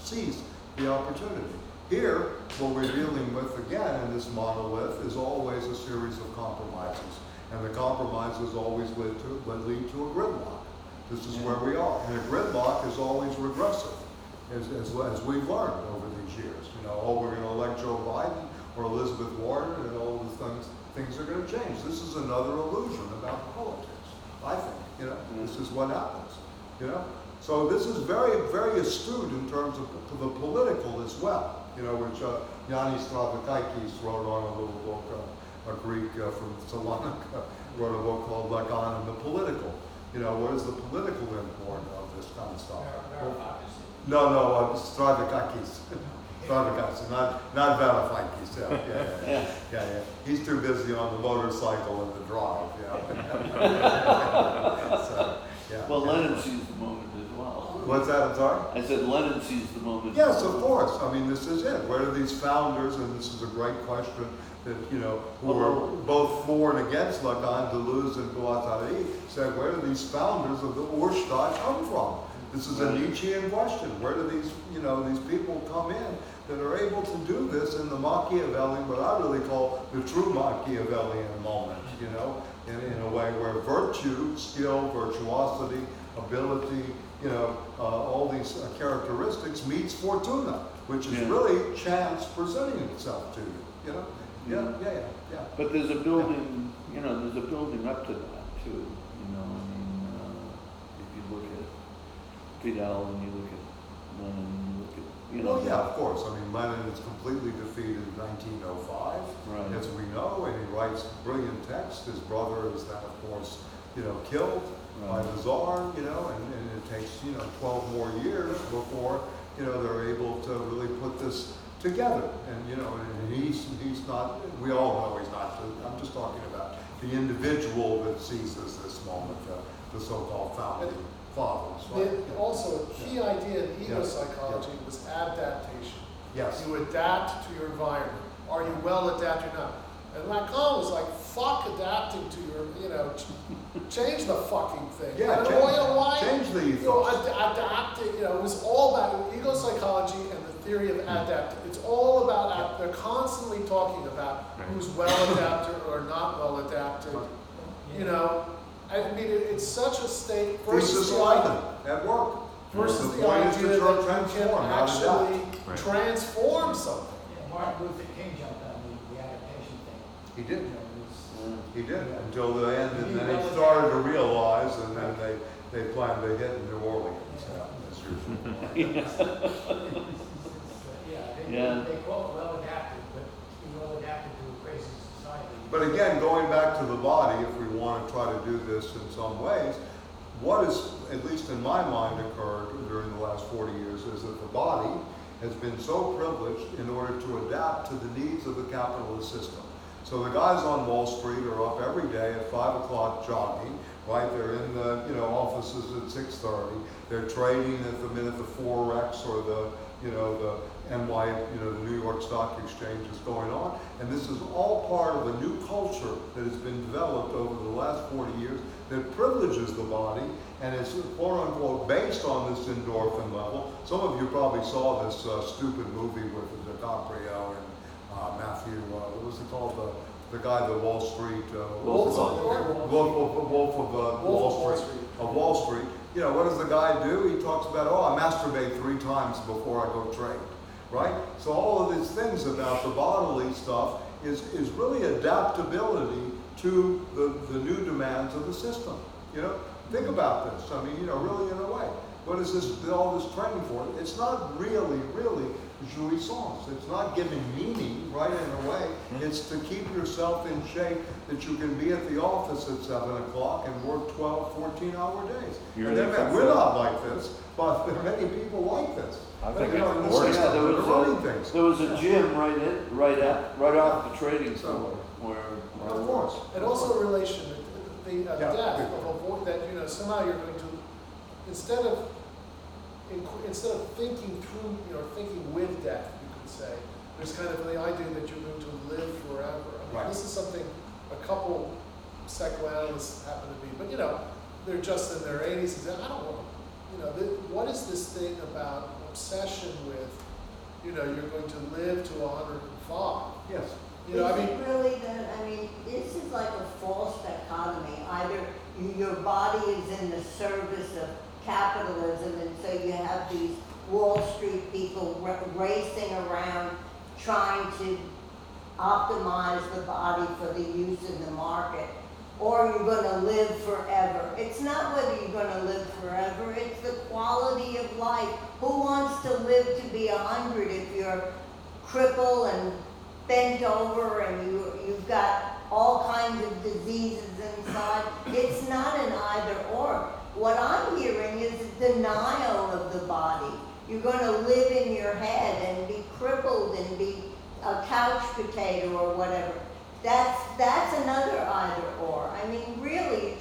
seize the opportunity. Here, what we're dealing with, again, in this monolith, is always a series of compromises. And the compromises always lead to a gridlock. This is where we are. And a gridlock is always regressive, as we've learned over these years. You know, oh, we're going to elect Joe Biden or Elizabeth Warren, and all the things are going to change. This is another illusion about politics, I think. You know, this is what happens. You know, so this is very, very astute in terms of the political as well. You know, which Yanis Stavrakakis wrote on a little book, a Greek from Salonika, wrote a book called Lacan and the Political. You know, what is the political import of this kind of stuff? No, Stavrakakis. Stavrakakis, not Varoufakis. Yeah. He's too busy on the motorcycle and the drive. Yeah. So, yeah. Well, Lenin sees the moment as well. What's that? I'm sorry? I said Lenin sees the moment. Yes, of course. I mean, this is it. Where do these founders, and this is a great question, that, you know, who are both for and against Lacan, Deleuze and Guattari, said, where do these founders of the Urstadt come from? This is a Nietzschean question. Where do these, you know, these people come in that are able to do this in the Machiavellian, what I really call the true Machiavellian moment, you know, in a way where virtue, skill, virtuosity, ability, you know, all these characteristics meets fortuna, which is really chance presenting itself to you, you know? Yeah. But there's a building, you know, there's a building up to that too, you know, I mean, if you look at Fidel and you look at Lenin, you look at, you know. Well, yeah, of course. I mean, Lenin is completely defeated in 1905, right, as we know, and he writes brilliant texts. His brother is then, of course, you know, killed by the Tsar, you know, and it takes, you know, 12 more years before, you know, they're able to really put this together. And, you know, and he's not, we all know he's not, I'm just talking about the individual that seizes this moment, the so-called founding fathers. Right? Also, a key idea in ego psychology was adaptation. Yes. You adapt to your environment. Are you well adapted or not? And Lacan was like, fuck adapting to your, you know, change the fucking thing. Yeah, change the ethos. You know, adapting, you know, it was all about ego psychology and the theory of adaptation. It's all about, they're constantly talking about who's well adapted or not well adapted. You know, I mean, it's such a state versus the idea at work. Versus the the point is idea to that you can transform, not actually adapt. transform something. Yeah, Martin Luther King jumped on the adaptation thing. He did. You know, He did, until the end, and then he started to realize, and then they planned to hit New Orleans. Yeah, as usual. They call it well adapted, but it's well adapted to a crazy society. But again, going back to the body, if we want to try to do this in some ways, what has, at least in my mind, occurred during the last 40 years is that the body has been so privileged in order to adapt to the needs of the capitalist system. So the guys on Wall Street are up every day at 5 o'clock jogging, right? They're in the, you know, offices at 6:30. They're trading at the minute the Forex or the, you know, the NY, you know, the New York Stock Exchange is going on. And this is all part of a new culture that has been developed over the last 40 years that privileges the body and is quote unquote based on this endorphin level. Some of you probably saw this stupid movie with DiCaprio and Matthew, what was it called? The guy, the Wall Street, Wolf of Wall Street. You know, what does the guy do? He talks about, oh, I masturbate 3 times before I go trade, right? So all of these things about the bodily stuff is really adaptability to the new demands of the system. You know, think about this. I mean, you know, really in a way, what is this, all this training for? It's not really jouissance. It's not giving meaning, right, in a way. It's to keep yourself in shape that you can be at the office at 7 o'clock and work 12, 14-hour days. And we're not like this, but there are many people like this. I think You know, in the it's worse. system, Yeah, they're running things. there was a gym right off the trading floor where. Of course. And also a relation, the Yeah. death of avoid that, you know, somehow you're going to, instead of thinking through, you know, thinking with death, you could say, there's kind of the idea that you're going to live forever. I mean, Right. this is something a couple psychoanalysts happen to be, but you know, they're just in their 80s and say, I don't want to, you know, what is this thing about obsession with, you know, you're going to live to 105? Yes. You know, I Is mean, it really that, I mean, this is like a false dichotomy. Either your body is in the service of capitalism, and so you have these Wall Street people racing around trying to optimize the body for the use in the market, or you're going to live forever. It's not whether you're going to live forever, it's the quality of life. Who wants to live to be 100 if you're crippled and bent over and you've got all kinds of diseases inside? It's not an either or. What I'm hearing is a denial of the body. You're going to live in your head and be crippled and be a couch potato or whatever. That's another either or. I mean, really,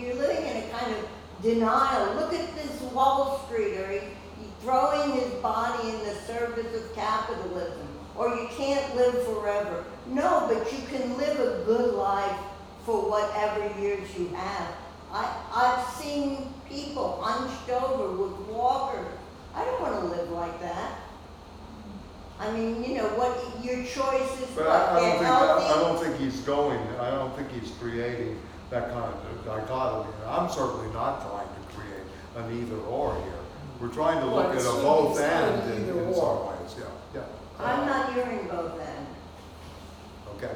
you're living in a kind of denial. Look at this Wall Streeter, he's throwing his body in the service of capitalism. Or you can't live forever. No, but you can live a good life for whatever years you have. I've seen people hunched over with walkers. I don't want to live like that. I mean, you know, what your choice is. But I don't think he's creating that kind of dichotomy. And I'm certainly not trying to create an either or here. We're trying to look at a both and in some ways, yeah. I'm not hearing both then. Okay.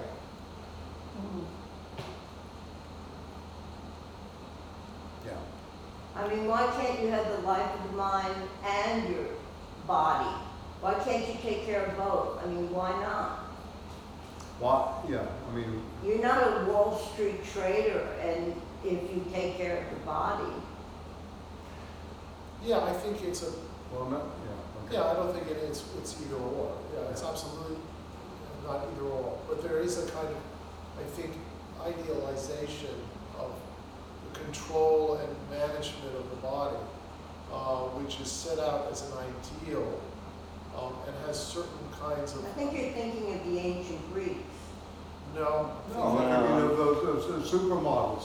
Yeah. I mean, why can't you have the life of the mind and your body? Why can't you take care of both? I mean, why not? Well, yeah, I mean. You're not a Wall Street trader, and if you take care of the body. yeah, I think it's a, Well, no, yeah, okay. yeah, I don't think it's either or. Yeah, it's absolutely not either or. But there is a kind of, I think, idealization of the control and management of the body, which is set out as an ideal and has certain kinds of. I think you're thinking of the ancient Greeks. No. No, I'm thinking of those supermodels.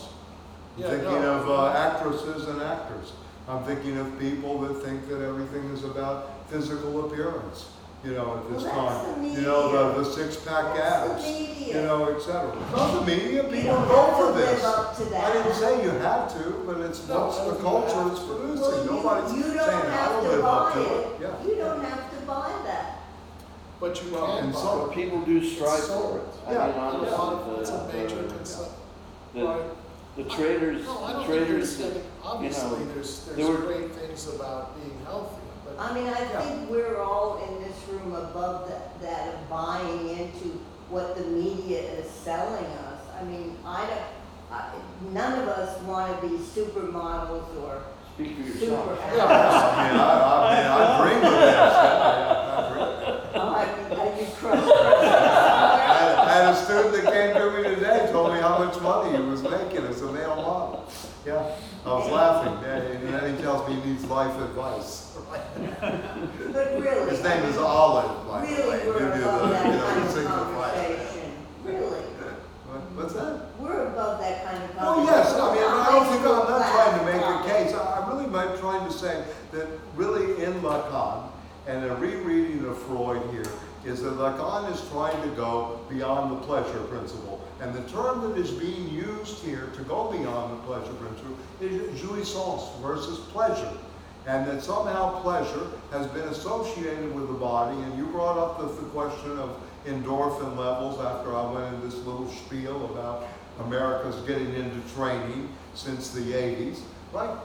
I'm Yeah, thinking no. of actresses and actors. I'm thinking of people that think that everything is about physical appearance, you know, at this Well, that's time. the You know, media. the six-pack That's abs, the media. you know, et cetera. Not the media, You people don't go have for to this. live up to that. I didn't say you have to, but it's No, what's I the don't think you culture have it's to. producing. Well, Nobody's you saying, don't I have don't to live up buy to it. it. Yeah. You don't have to buy that. But you Well, can and buy so- it. But people do strive So- for it. I Yeah. mean, honestly, It's a major concern. Right. the traders, No, I the don't traders think that, obviously, know, there's there were- great things about being healthy, but I mean, I Yeah. think we're all in this room above that of buying into what the media is selling us. I mean, none of us want to be supermodels or speak for super yourself. I bring the best. I bring it. I just crushed. I had a student that came to me today, told me how much money he was making as a male model. Yeah, I was laughing, and then he tells me he needs life advice. But really. His name is Olive, by the way. Really, we're You do above that you know, kind he of sings the flag. conversation. Really. What's that? We're above that kind of Oh, conversation. yes, I mean, I don't think, I'm not trying to make a Topic. case. I'm really trying to say that really in Lacan, and a rereading of Freud here, is that Lacan is trying to go beyond the pleasure principle. And the term that is being used here to go beyond the pleasure principle is jouissance versus pleasure. And that somehow pleasure has been associated with the body, and you brought up the question of, endorphin levels after I went in this little spiel about America's getting into training since the 80s, right?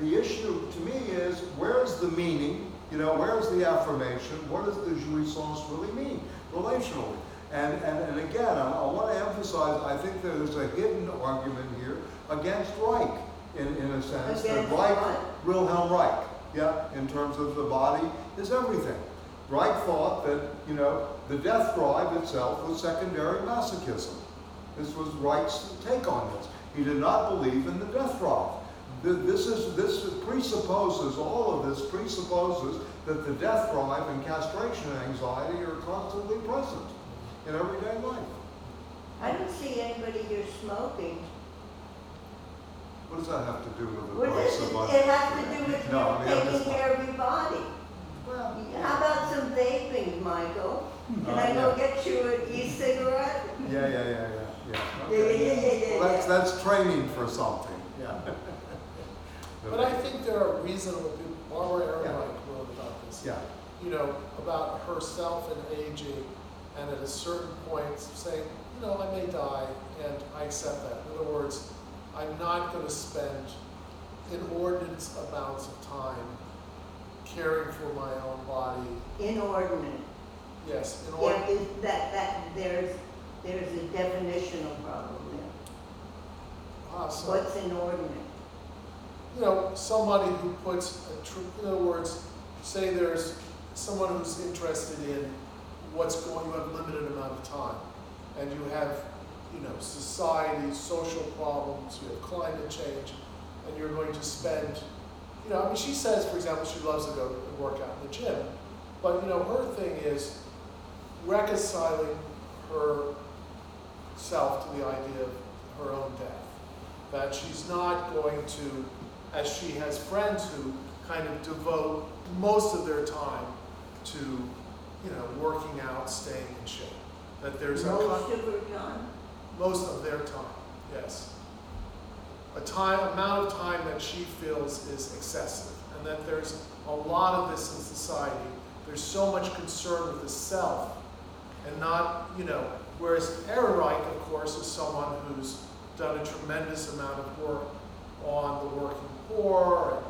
The issue to me is, where's the meaning? You know, where's the affirmation? What does the jouissance really mean relationally? And again, I want to emphasize, I think there's a hidden argument here against Reich, in a sense. That Reich, Wilhelm Reich, yeah, in terms of the body is everything. Reich thought that, you know, the death drive itself was secondary masochism. This was Reich's take on this. He did not believe in the death drive. This presupposes, all of this presupposes that the death drive and castration anxiety are constantly present in everyday life. I don't see anybody here smoking. What does that have to do with the What price is of it? life? It has to do with No, I mean, I'm taking just- care of your body. Well, How about some vaping, Michael? Can I yeah. go get you an e-cigarette? yeah. Yeah, Okay. yeah. Well, that's training for something, yeah. But I think there are reasonable people, Barbara Ehrenreich Yeah. wrote about this. Yeah, You know, about herself and aging, and at a certain point saying, you know, I may die, and I accept that. In other words, I'm not going to spend inordinate amounts of time caring for my own body. Inordinate. Yes, in Yeah, order. there's a definitional problem there. So, What's inordinate? you know, somebody who puts in other words, say there's someone who's interested in what's going, you have a limited amount of time, and you have, you know, society, social problems, you have climate change, and you're going to spend, you know, I mean, she says, for example, she loves to go and work out in the gym, but, you know, her thing is reconciling herself to the idea of her own death, that she's not going to, as she has friends who kind of devote most of their time to, you know, working out, staying in shape. That there's Most of her time? most of their time, yes. Amount of time that she feels is excessive, and that there's a lot of this in society. There's so much concern with the self, and not, you know, whereas Ehrenreich, of course, is someone who's done a tremendous amount of work on the working poor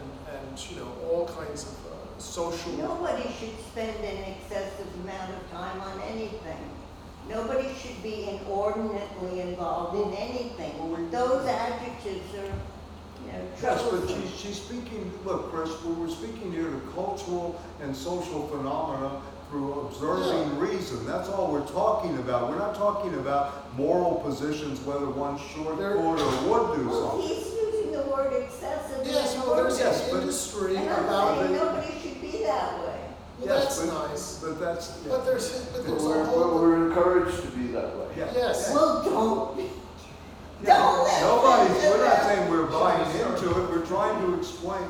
and you know, all kinds of social. Nobody should spend an excessive amount of time on anything. Nobody should be inordinately involved in anything. Those adjectives are, you know, yes, but troublesome. she's speaking, look, Chris, we're speaking here to cultural and social phenomena through observing reason. That's all we're talking about. We're not talking about moral positions, whether one should, could, or would do Well, something. he's using the word excessive. Yes, well, there's Yes, an but- industry And I'm about saying it. nobody should be that way. Well, Yes, that's but- nice. But that's, But there's a whole. We're encouraged to be that way. yeah. Yes. Well, don't. Yeah, Don't let nobody's, them do we're not that. saying we're buying into it, we're trying to explain,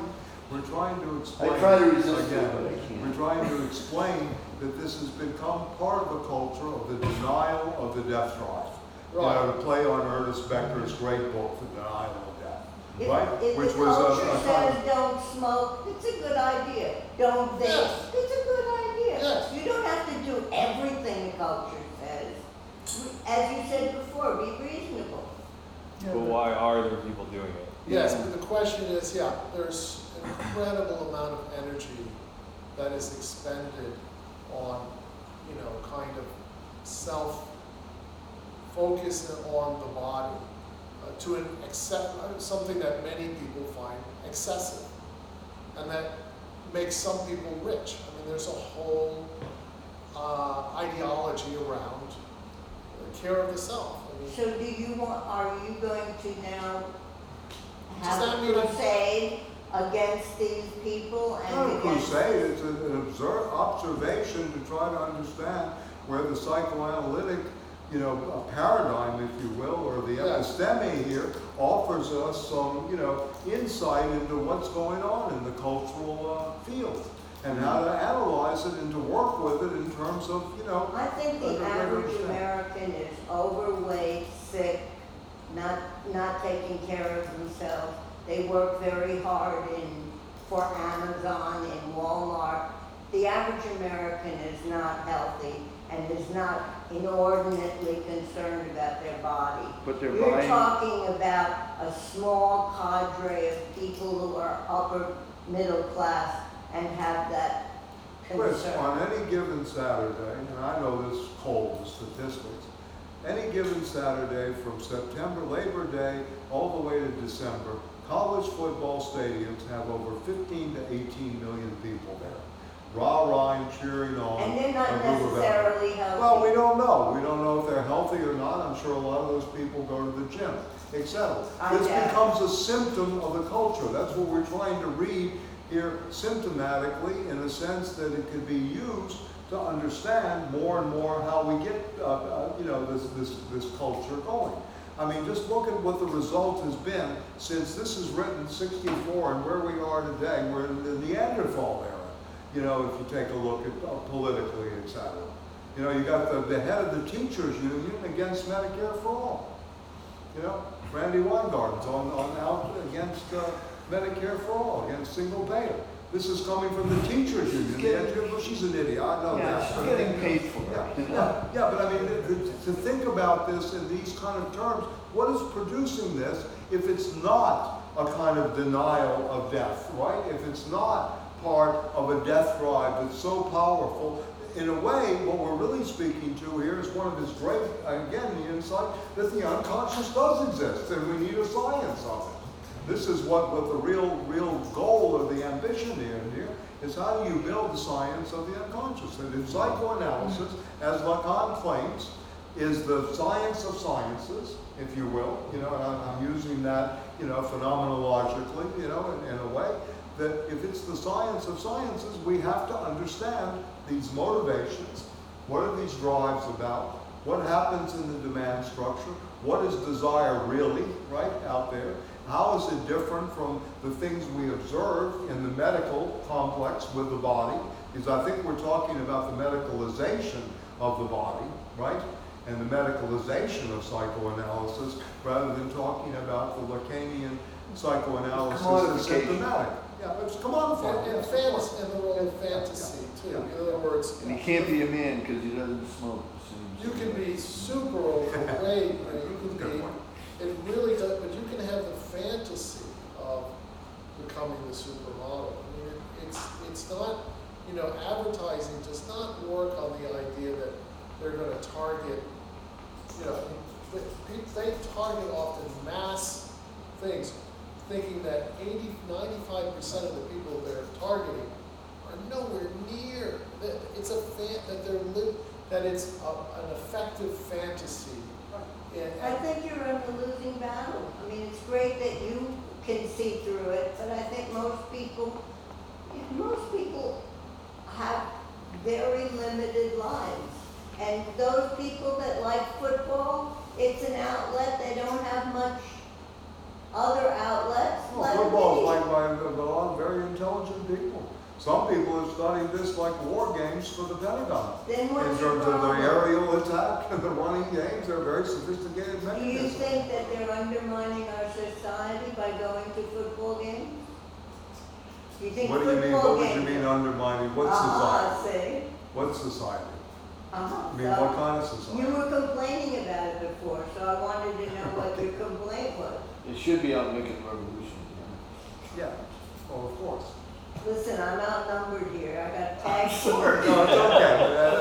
I try to resist it, but I can't. We're trying to explain that this has become part of the culture of the denial of the death drive. Right. You know, to play on Ernest Becker's great book, The Denial of Death, If, right? if Which the was culture a kind says don't smoke, it's a good idea. Don't vape, Yes. it's a good idea. Yes. You don't have to do everything the culture says. As you said before, be reasonable. But why are there people doing it? Yes, but the question is, yeah, there's an incredible amount of energy that is expended on, you know, kind of self-focus on the body to something that many people find excessive, and that makes some people rich. I mean, there's a whole ideology around care of the self. I mean, So are you going to now Does have that a mean- crusade against these people Not a and against? crusade, it's an observation to try to understand where the psychoanalytic, you know, paradigm, if you will, or the Yes. episteme here offers us some, you know, insight into what's going on in the cultural field and how to analyze it and to work with it in terms of, you know, I think the Under- average understand. American is overweight, sick, not taking care of themselves. They work very hard for Amazon and Walmart. The average American is not healthy, and is not inordinately concerned about their body. But they're You're buying. talking about a small cadre of people who are upper middle class and have that Chris, concern. on any given Saturday, and I know this cold, the statistics, any given Saturday from September, Labor Day, all the way to December, college football stadiums have over 15 to 18 million people there. Rah-rahing, cheering on. And they're not a group of necessarily healthy. Well, we don't know. We don't know if they're healthy or not. I'm sure a lot of those people go to the gym, etc. I This doubt it. becomes a symptom of the culture. That's what we're trying to read here symptomatically, in a sense that it could be used to understand more and more how we get, this culture going. I mean, just look at what the result has been since this is written 64 and where we are today. We're in the Neanderthal era. If you take a look at politically, etc. You got the head of the teachers union against Medicare for all. Randy Weingarten's out against Medicare for all, against single payer. This is coming from the teachers union. She's an idiot, I know Yeah, that. she's getting paid for it. Yeah, but I mean, to think about this in these kind of terms, what is producing this if it's not a kind of denial of death, right? If it's not part of a death drive that's so powerful. In a way, what we're really speaking to here is one of his great, again, the insight that the unconscious does exist, and we need a science of it. This is what the real goal or the ambition here is, how do you build the science of the unconscious? And in psychoanalysis, as Lacan claims, is the science of sciences, if you will, and I'm using that, phenomenologically, in a way, that if it's the science of sciences, we have to understand these motivations. What are these drives about? What happens in the demand structure? What is desire really, right, out there? How is it different from the things we observe in the medical complex with the body? Because I think we're talking about the medicalization of the body, right? And the medicalization of psychoanalysis, rather than talking about the Lacanian psychoanalysis as symptomatic. Yeah, it's commodified. And fantasy, and the role of fantasy too. Yeah. In other words, And he can't be a man because he doesn't smoke. you can be super overweight, you can Good be, point. it really does, but you can have the fantasy of becoming the supermodel. I mean, it's not, advertising does not work on the idea that they're going to target, they target often mass things, thinking that 95% of the people they're targeting are nowhere near, that it's that it's an effective fantasy. I think you're in a losing battle. I mean, it's great that you can see through it, but I think most people have very limited lives. And those people that like football, it's an outlet. They don't have much other outlets. Let them Football is be. liked by a lot of very intelligent people. Some people have studied this like war games for the Pentagon. Then In what's your terms of the problem? aerial attack and the running games, they're very sophisticated Do you mechanisms. think that they're undermining our society by going to football games? Do you think What do you mean, football what would you games- mean undermining? What society? See? What society? Uh-huh. I mean, So, what kind of society? you were complaining about it before, so I wanted to know what your complaint was. It should be out making a revolution. Yeah, well, of course. Listen, I'm outnumbered here. I got tag teams. No, it's okay.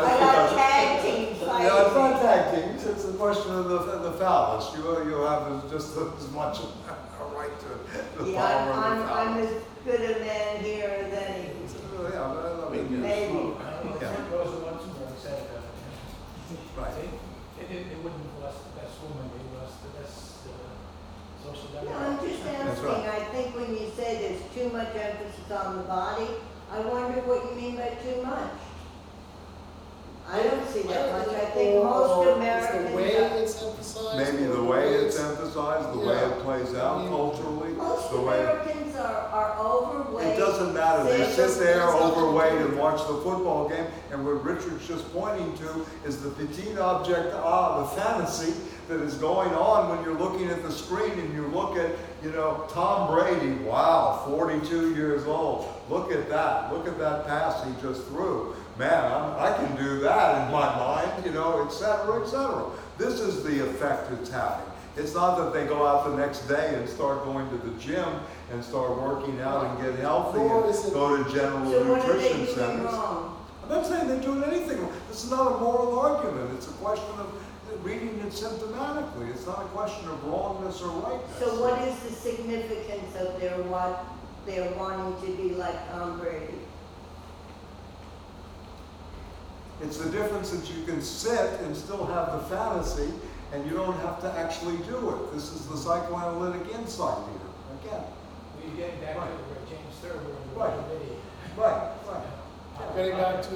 I got tag teams fighting. No, it's not tag teams, it's a question of the phallus. You have just as much a right to the Yeah, power of the I'm phallus. as good a man here as any. Yeah, but I mean, Maybe. Yeah. Goes to Luxembourg said, Right. it wouldn't bless the best woman, it was the best social No, democrat. I'm just That's asking. right. I think when you say there's too much emphasis on the body, I wonder what you mean by too much. I don't see that much. I think most Americans. It's the way it's emphasized. Maybe or the way it's emphasized, the way Yeah. it plays out culturally, Most the way. Americans are overweight. It doesn't matter, they just sit there overweight and watch the football game, and what Richard's just pointing to is the petite object, the fantasy that is going on when you're looking at the screen and you look at, Tom Brady, wow, 42 years old. Look at that pass he just threw. Man, I can do that in my mind, et cetera, et cetera. This is the effect it's having. It's not that they go out the next day and start going to the gym and start working out and get healthy and go to general So what are they nutrition doing centers. wrong? I'm not saying they're doing anything wrong. This is not a moral argument. It's a question of reading it symptomatically. It's not a question of wrongness or rightness. So what is the significance of what they're wanting to be like Tom Brady? It's the difference that you can sit and still have the fantasy, and you don't have to actually do it. This is the psychoanalytic insight here. Again. We're getting back to where James Thurber and the Right. committee. Right. Getting back to,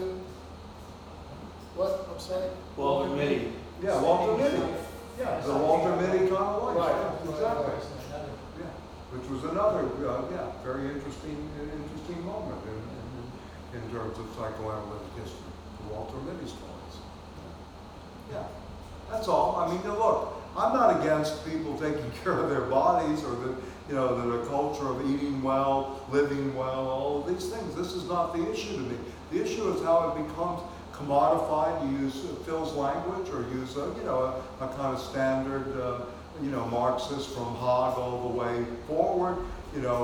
what, I'm sorry? Walter Mitty. Yeah, Walter Mitty. Yeah, the Walter Mitty kind of life. Right. Yeah, exactly. Yeah, which was another, very interesting moment in terms of psychoanalytic history. The Walter Mitty stories. Yeah, that's all. I mean, look, I'm not against people taking care of their bodies or the culture of eating well, living well, all of these things. This is not the issue to me. The issue is how it becomes commodified, to use Phil's language, or use a kind of standard, Marxist from Haag all the way forward.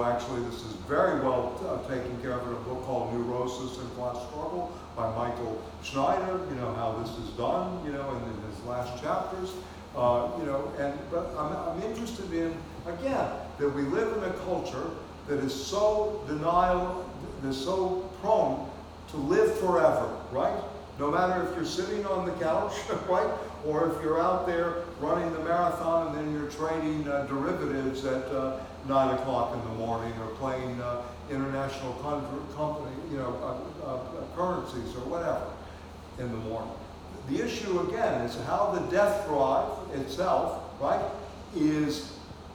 Actually, this is very well taken care of in a book called Neurosis and Class Struggle by Michael Schneider. How this is done, in his last chapters. But I'm interested in, again, that we live in a culture that is so so prone to live forever, right? No matter if you're sitting on the couch, right? Or if you're out there running the marathon and then you're trading derivatives at 9 o'clock in the morning, or playing international currencies or whatever in the morning. The issue again is how the death drive itself, right, is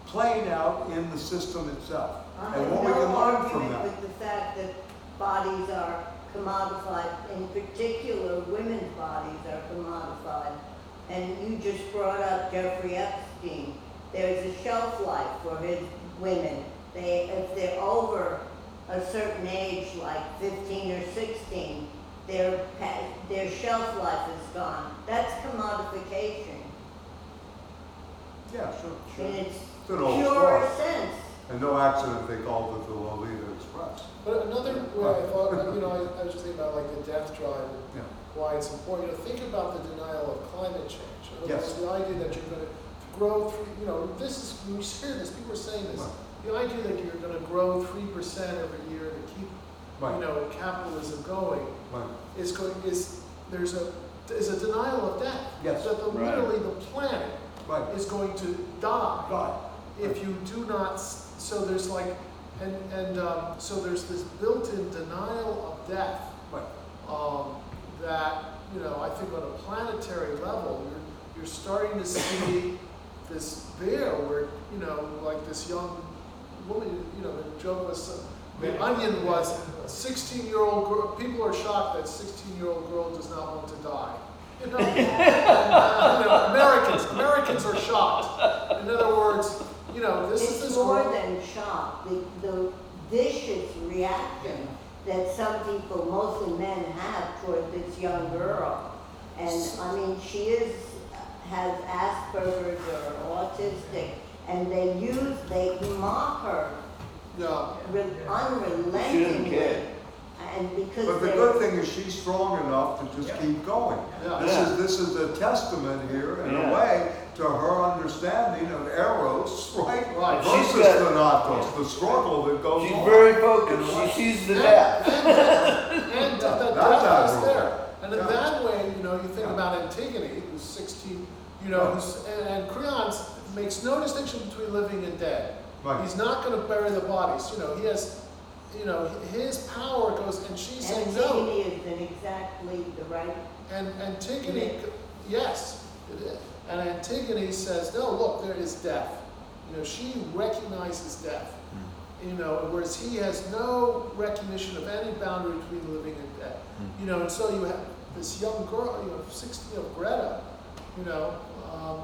playing out in the system itself. And what we can learn from that. With the fact that bodies are commodified, in particular women's bodies are commodified. And you just brought up Jeffrey Epstein. There's a shelf life for his women. If they're over a certain age, like 15 or 16, their shelf life is gone. That's commodification. Yeah, sure. In its It's an old pure story. sense. And no accident they called it the Lolita Express. But another way I thought, I was just thinking about like the death drive and Yeah. why it's important. Think about the denial of climate change. In other Yes. words, the idea that you're going to grow this is, when you hear this, people are saying this, Right. the idea that you're going to grow 3% every year to keep, Right. capitalism going Right. there's a denial of death. Yes. That Right. literally the planet Right. is going to die. Right. If you do not, so there's like, so there's this built-in denial of death. Right. That, I think on a planetary level, you're starting to see this there where, like this young woman, the joke was, the Onion was a 16-year-old girl, people are shocked that a 16-year-old girl does not want to die. Americans are shocked. In other words, this is more girl. than shock. The vicious reaction that some people, mostly men, have toward this young girl. And I mean, she has Asperger's or autistic, and they mock her Yeah. unrelentingly. Shouldn't care. And because But the they're- good thing is she's strong enough to just keep going. Yeah. This is a testament here, in Yeah. a way, to her understanding of Eros, right? Right. Versus She's got- Thanatos, the struggle that goes She's on. very focused. She sees the death. And that That's death is admirable. there. And in Yeah. that way, you think Yeah. about Antigone, who's 16, Right. and Creon makes no distinction between living and dead. Right. He's not going to bury the bodies. He has, his power goes, and she's saying no. Antigone is in exactly the right. And Antigone, yes, it is. And Antigone says, no, look, there is death. She recognizes death. You know, whereas he has no recognition of any boundary between living and death. You know, and so you have this young girl, you know, 16, Greta, you know,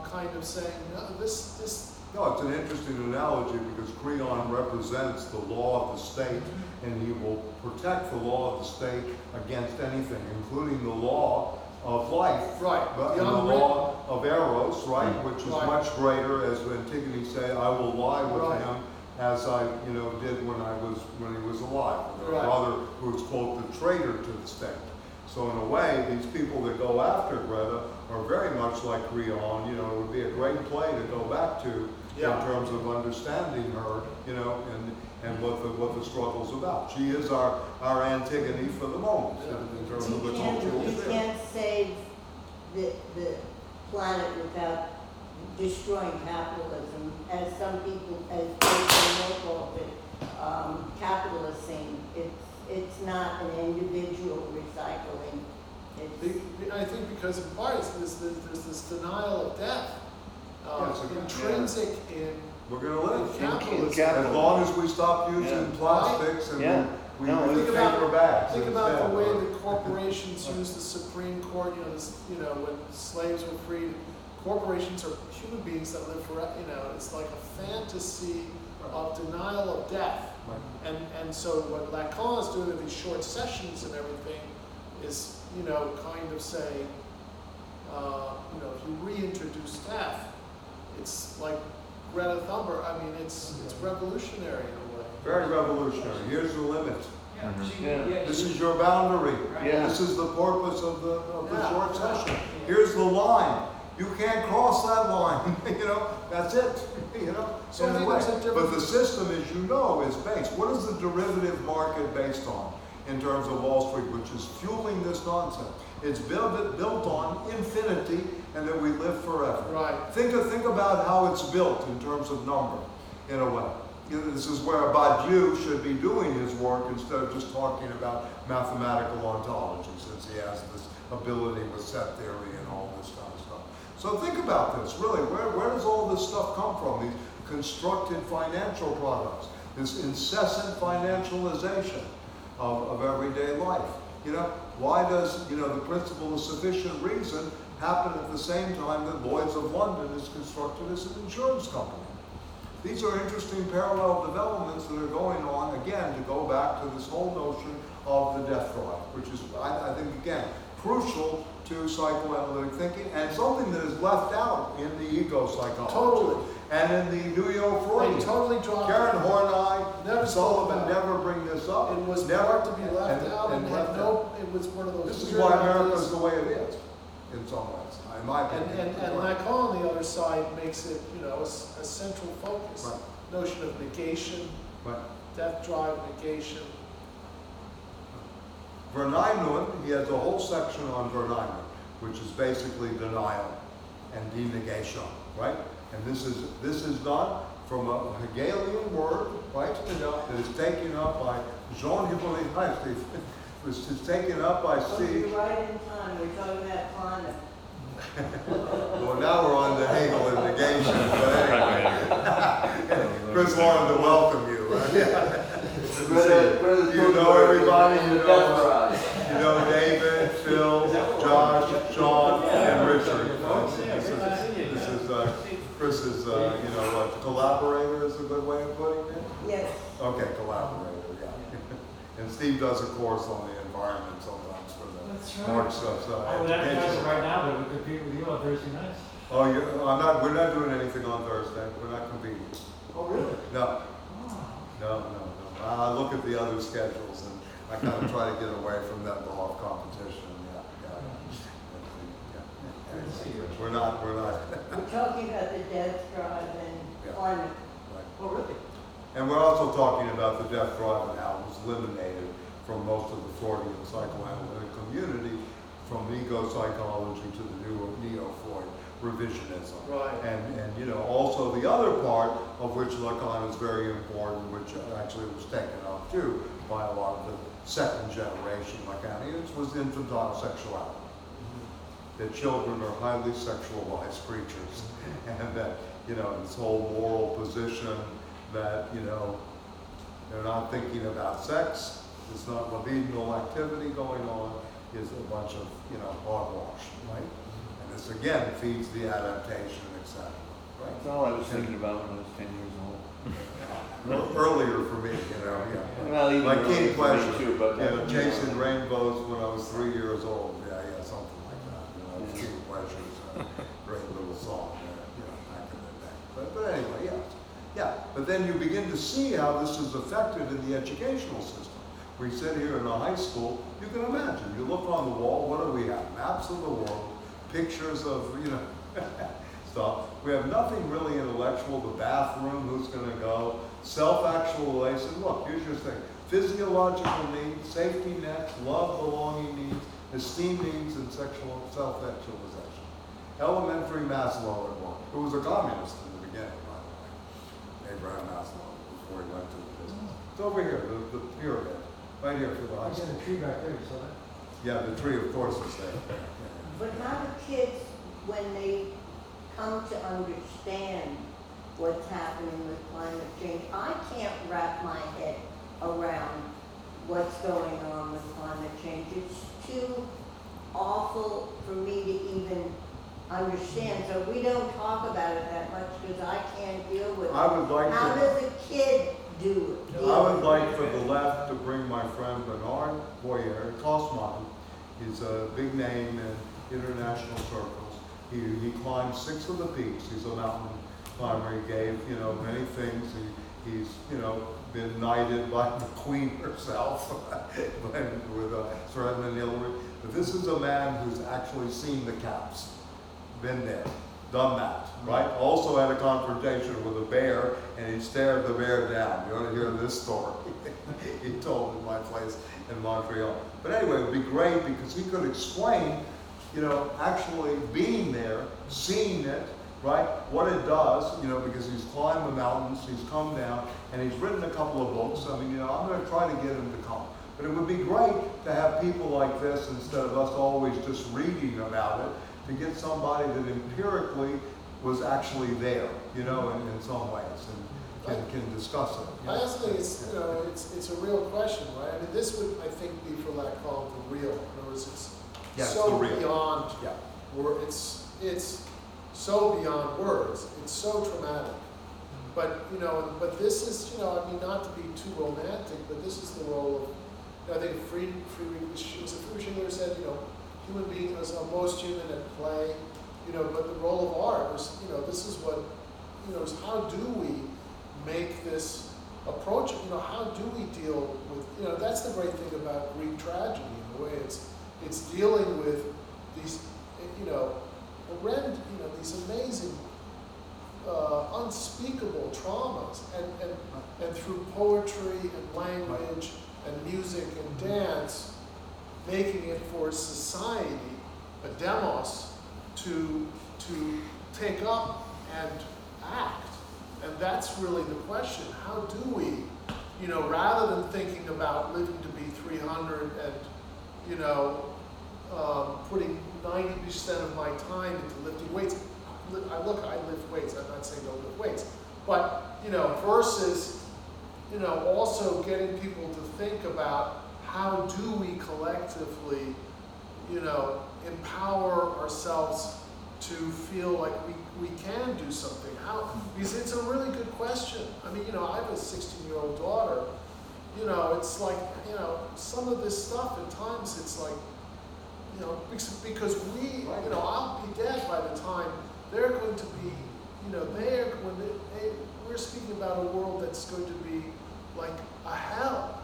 kind of saying, no, this. No, it's an interesting analogy because Creon represents the law of the state, and he will protect the law of the state against anything, including the law of life. Right. But the law of Eros, right, which is much greater, as Antigone say, I will lie with him as I, you know, did when he was alive. With her brother, who was quote the traitor to the state. So in a way, these people that go after Greta are very much like Creon. You know, it would be a great play to go back to in terms of understanding her, you know, and what the struggle's about. She is our Antigone for the moment in terms of the cultural. You can't save the planet without destroying capitalism, as some people, as people call it, capitalism. It's not an individual recycling. I think because in part there's this denial of death, intrinsic in. We're going to live capitalism. As long as we stop using plastics and we use paper bags. Think about the way that corporations use the Supreme Court. You know, when slaves were freed, corporations are human beings that live forever. You know, it's like a fantasy of denial of death. Right. And so what Lacan is doing in these short sessions and everything is, you know, kind of saying, you know, if you reintroduce death, it's like Greta Thunberg. I mean, it's revolutionary in a way. Very revolutionary. Here's the limit. Yeah. This is your boundary. This is the purpose of the short session. Here's the line. You can't cross that line. You know, that's it. You know. So I think there's a difference. But the system, as you know, is based. What is the derivative market based on in terms of Wall Street, which is fueling this nonsense? It's built on infinity and that we live forever. Right. Think about how it's built in terms of number, in a way. You know, this is where Badiou should be doing his work instead of just talking about mathematical ontology, since he has this ability with set theory and all this kind of stuff. So think about this, really. Where does all this stuff come from? These constructed financial products, this incessant financialization of everyday life. You know, why does, you know, the principle of sufficient reason happen at the same time that Lloyd's of London is constructed as an insurance company? These are interesting parallel developments that are going on, again, to go back to this whole notion of the death drive, which is, I think, again, crucial to psychoanalytic thinking, and something that is left out in the ego psychology. Totally. And in the Neo-Freudians. They totally dropped Karen it. Horney, Never Sullivan never bring this up. It was never never to be left out and had no, it was one of those. This is weird why America ideas. is the way it is, in some ways, in my opinion. And Lacan on the other side makes it, you know, a central focus. Right. Notion of negation, Right. death drive, negation. Verneinund, he has a whole section on Verneinund, which is basically denial and denegation, right? And this is done from a Hegelian word, right? You know, that is taken up by Jean-Hippolyte Heifetz, which is taken up by So C. you're right in time, we're talking about climate. Well, now we're on the Hegel and negation, but anyway. Chris wanted to welcome you. You know everybody, you know David, Phil, Josh, Sean, and Richard. This is Chris's, you know, collaborator is a good way of putting it? Yes. Okay, collaborator, yeah. And Steve does a course on the environment sometimes for the Marxist education. Right now, but we compete with you on Thursday nights. Oh, we're not doing anything on Thursday. We're not competing. Oh, really? No. No. I look at the other schedules and I kind of try to get away from that law of competition. We're not. We're talking about the death drive and climate. Right. Oh, really? And we're also talking about the death drive and how it was eliminated from most of the Freudian psychoanalytic community, from ego psychology to the Neo-Freud revisionism. Right. And you know, also the other part of which Lacan is very important, which actually was taken up too by a lot of the second generation Lacanians, was infantile sexuality. That children are highly sexualized creatures, and that, you know, this whole moral position that, you know, They're not thinking about sex. There's not libidinal activity going on. Is a bunch of, you know, hogwash, right? And this again feeds the adaptation, etc. Right? That's all I was thinking about when I was 10 years old. Earlier for me, you know, yeah. Well, even Like earlier King for me Pleasure, too, but you know, chasing rainbows when I was 3 years old. Yeah, something like that. You know, Yeah. King Pleasure's a great little song there, you know, back in the day. But anyway, yeah. Yeah, but then you begin to see how this is affected in the educational system. We sit here in a high school, you can imagine, you look on the wall, what do we have? Maps of the world, pictures of, you know, stuff. We have nothing really intellectual, the bathroom, who's gonna go, self-actualization. Look, here's your thing. Physiological needs, safety nets, love, belonging needs, esteem needs, and sexual self-actualization. Elementary Maslow at one, who was a communist in the beginning, by the way. Abraham Maslow, before he went to the business. It's over here, the pyramid, right here for the high I got school. a tree back there, you saw that? Yeah, the tree, of course, is there. But how do kids, when they come to understand what's happening with climate change, I can't wrap my head around what's going on with climate change. It's too awful for me to even understand. So we don't talk about it that much because I can't deal with it. I would like How to. does a kid do it? I would like for the left to bring my friend Bernard Boyer, it costs money. He's a big name in international circles. He climbed 6 of the peaks. He's a mountain climber. He gave, you know, many things. He's, you know, been knighted by the Queen herself with Fred and Hillary. But this is a man who's actually seen the caps, been there, done that, right? Also had a confrontation with a bear, and he stared the bear down. You want to hear this story? He told in my place in Montreal. But anyway, it would be great because he could explain, you know, actually being there, seeing it, right? What it does, you know, because he's climbed the mountains, he's come down, and he's written a couple of books. I mean, you know, I'm going to try to get him to come. But it would be great to have people like this instead of us always just reading about it, to get somebody that empirically was actually there, you know, in some ways, and can discuss it. I also think it's, you know, it's a real question, right? I mean, this would, I think, be for lack of the real. In other words, it's Yes, so the real. beyond Yeah. it's so beyond words. It's so traumatic. But you know, but this is, you know, I mean, not to be too romantic, but this is the role of, you know, I think Freud Schiller said, you know, human beings are most human at play, you know, but the role of art was, you know, this is what, you know, is how do we make this approach, you know, how do we deal with, you know, that's the great thing about Greek tragedy in a way, it's dealing with these, you know, horrendous, you know, these amazing, unspeakable traumas, and through poetry and language and music and dance, making it for society, a demos, to take up and act. And that's really the question. How do we, you know, rather than thinking about living to be 300 and, you know, putting 90% of my time into lifting weights. I lift weights, I'm not saying don't lift weights. But, you know, versus, you know, also getting people to think about how do we collectively, you know, empower ourselves to feel like we can do something. How? Because it's a really good question. I mean, you know, I have a 16-year-old daughter. You know, it's like, you know, some of this stuff at times it's like, you know, because we, you know, I'll be dead by the time they're going to be, you know, we're speaking about a world that's going to be like a hell.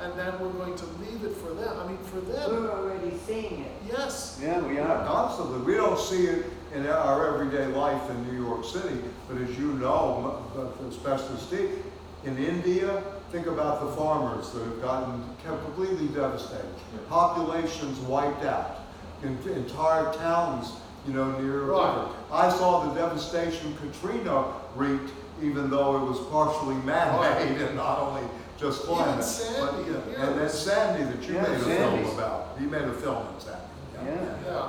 And then we're going to leave it for them. I mean, for them. We're already seeing it. Yes. Yeah, we Yeah, are. constantly. We don't see it in our everyday life in New York City, but as you know, as best as Steve, in India, think about the farmers that have gotten completely devastated. Populations wiped out. Entire towns, you know, near. Right. I saw the devastation Katrina wreaked, even though it was partially man-made and not only just climate. Even Sandy, But, yeah. and then Sandy that you Yeah, made a Sandy. film about. You made a film on Sandy. Yeah. Yeah.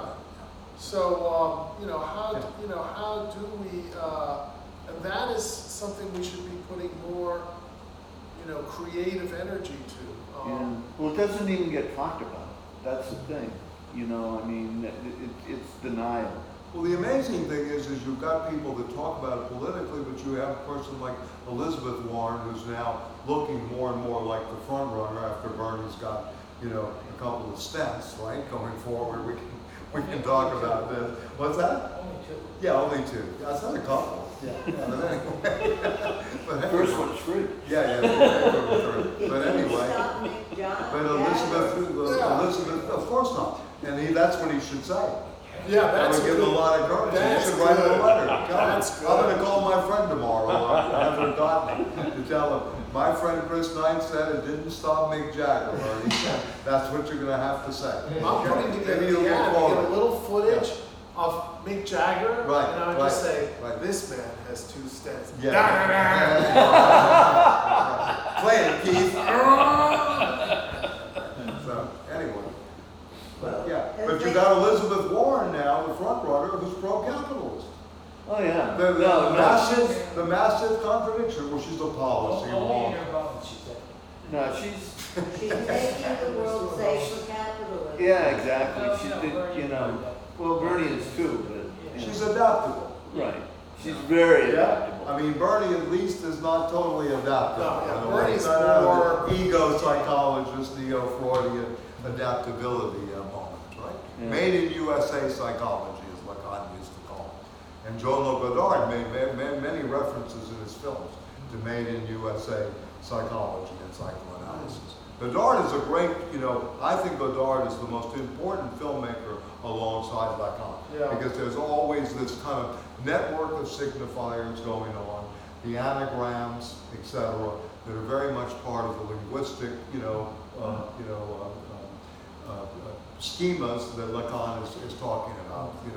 So, you know, how do we, and that is something we should be putting more, creative energy to. Yeah. Well, it doesn't even get talked about. That's the thing. You know, I mean, it's denial. Well, the amazing thing is you've got people that talk about it politically, but you have a person like Elizabeth Warren who's now looking more and more like the front runner after Bernie's got, a couple of stents, right? Going forward, we can talk about this. What's that? Only two. Yeah, only two. That's not a couple. Yeah. But anyway. First one's free. Yeah. But anyway. But Elizabeth, of course not. And that's what he should say. Yeah, that's would give good. him a lot of courage. That's You should write him a good. letter. That's I'm good. going to call my friend tomorrow, Heather Gottlieb, to tell him, my friend Chris Knight said it didn't stop Mick Jagger. Or that's what you're going to have to say. I'm putting together Maybe you'll the ad, get to get a forward. little footage of Mick Jagger, Right, and I would just right, say, right. this man has two stents. Yeah. Play it, Keith. So, anyway. But you got Elizabeth Warren now, the front runner, who's pro-capitalist. Oh yeah. The No. massive contradiction. Well, she's a policy Only in wonk. her bones, she said. No, she's. She's making the world safe for capitalism. Yeah, exactly. Well, She no, did, Bernie, well, Bernie is too, but. She's adaptable. Right. She's very Yeah, adaptable. I mean, Bernie at least is not totally adaptable. No, yeah, In a way. Bernie's It's not out of more- the ego psychologist, Neo-Freudian adaptability moment, right? Yeah. Made in USA psychology, as Lacan used to call it. And Jean-Luc Godard made many references in his films to made in USA psychology and psychoanalysis. Godard is a great, I think Godard is the most important filmmaker alongside Lacan. Yeah. Because there's always this kind of network of signifiers going on, the anagrams, etc., that are very much part of the linguistic, schemas that Lacan is talking about, in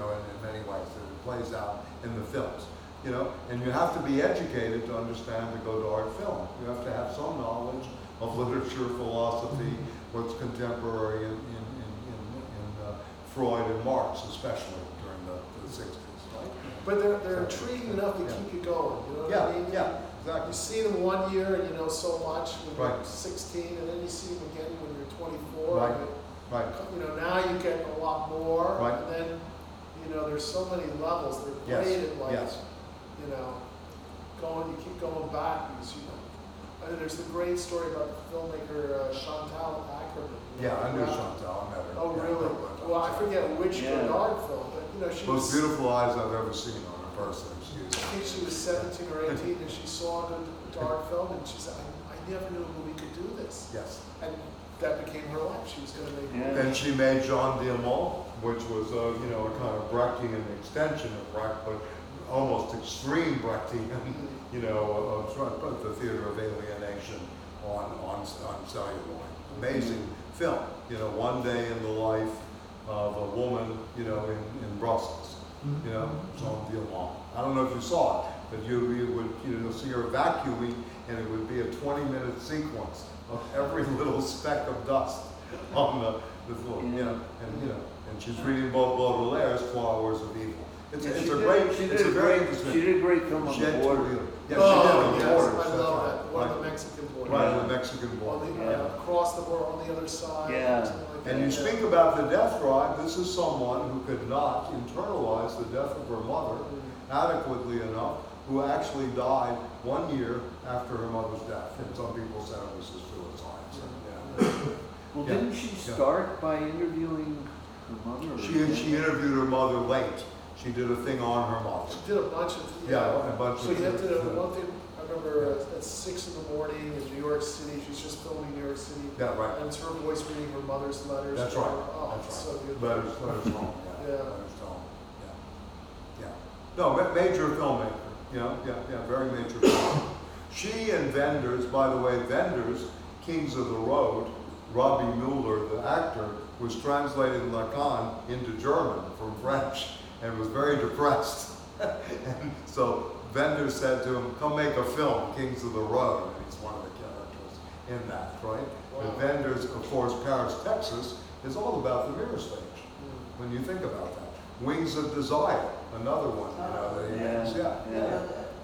many ways that it plays out in the films. And you have to be educated to understand the Godard film. You have to have some knowledge of literature, philosophy, what's contemporary in Freud and Marx, especially during the 60s, right? But they're intriguing enough to keep you going, you know what I mean? Yeah, You exactly. see them one year and you know so much when you're Right. 16, and then you see them again when you're 24. Right. and Right. now you get a lot more, Right. and then, there's so many levels. They're Yes. graded like, Yes. you keep going back because, I mean, there's the great story about the filmmaker Chantal Ackerman. Yeah, I knew Chantal. I met her. Oh, Yeah, really? Well, I forget which Yeah. Godard film, but, she Most was, beautiful eyes I've ever seen on a person. I think she was 17 or 18, and she saw a Godard film, and she said, I never knew a movie could do this. Yes. And that became her life. She was going to make Yeah. Then she made Jean Diamant, which was a kind of Brechtian extension of Brecht, but almost extreme Brechtian, of the theater of alienation on celluloid. Amazing film. One day in the life of a woman, in Brussels. Jean Diamant. I don't know if you saw it, but you would see her vacuuming, and it would be a 20-minute sequence of every little speck of dust on the floor. And she's reading Baudelaire's 12 Hours of Evil. It's a very interesting. She did a great film on She the had border. Yeah, she did Oh, on yes, the borders. I that's love right. that. One of the Mexican borders. Right, the Mexican On border. the, across the border on the other side. Yeah. something like And that. you speak about the death drive. This is someone who could not internalize the death of her mother adequately enough, who actually died 1 year after her mother's death. And some people said it was a suicide. So, Well, Yeah. didn't she start by interviewing her mother? or- She interviewed her mother late. She did a thing on her mother. She did a bunch of, Yeah, a bunch so of you have to, things. one thing, I remember at 6 in the morning in New York City, she's just filming New York City. Yeah, right. And it's her voice reading her mother's letters. That's to her. right. Oh, That's it's right. so good. Letters home. Yeah. Letters home. Yeah. No, major filmmaker. Very major filmmaker. She and Wenders, by the way, Wenders, Kings of the Road, Robbie Mueller, the actor, was translating Lacan into German from French and was very depressed. And so Wenders said to him, come make a film, Kings of the Road. And he's one of the characters in that, right? Wow. And Wenders, of course, Paris, Texas, is all about the mirror stage, when you think about that. Wings of Desire, another one, that he makes.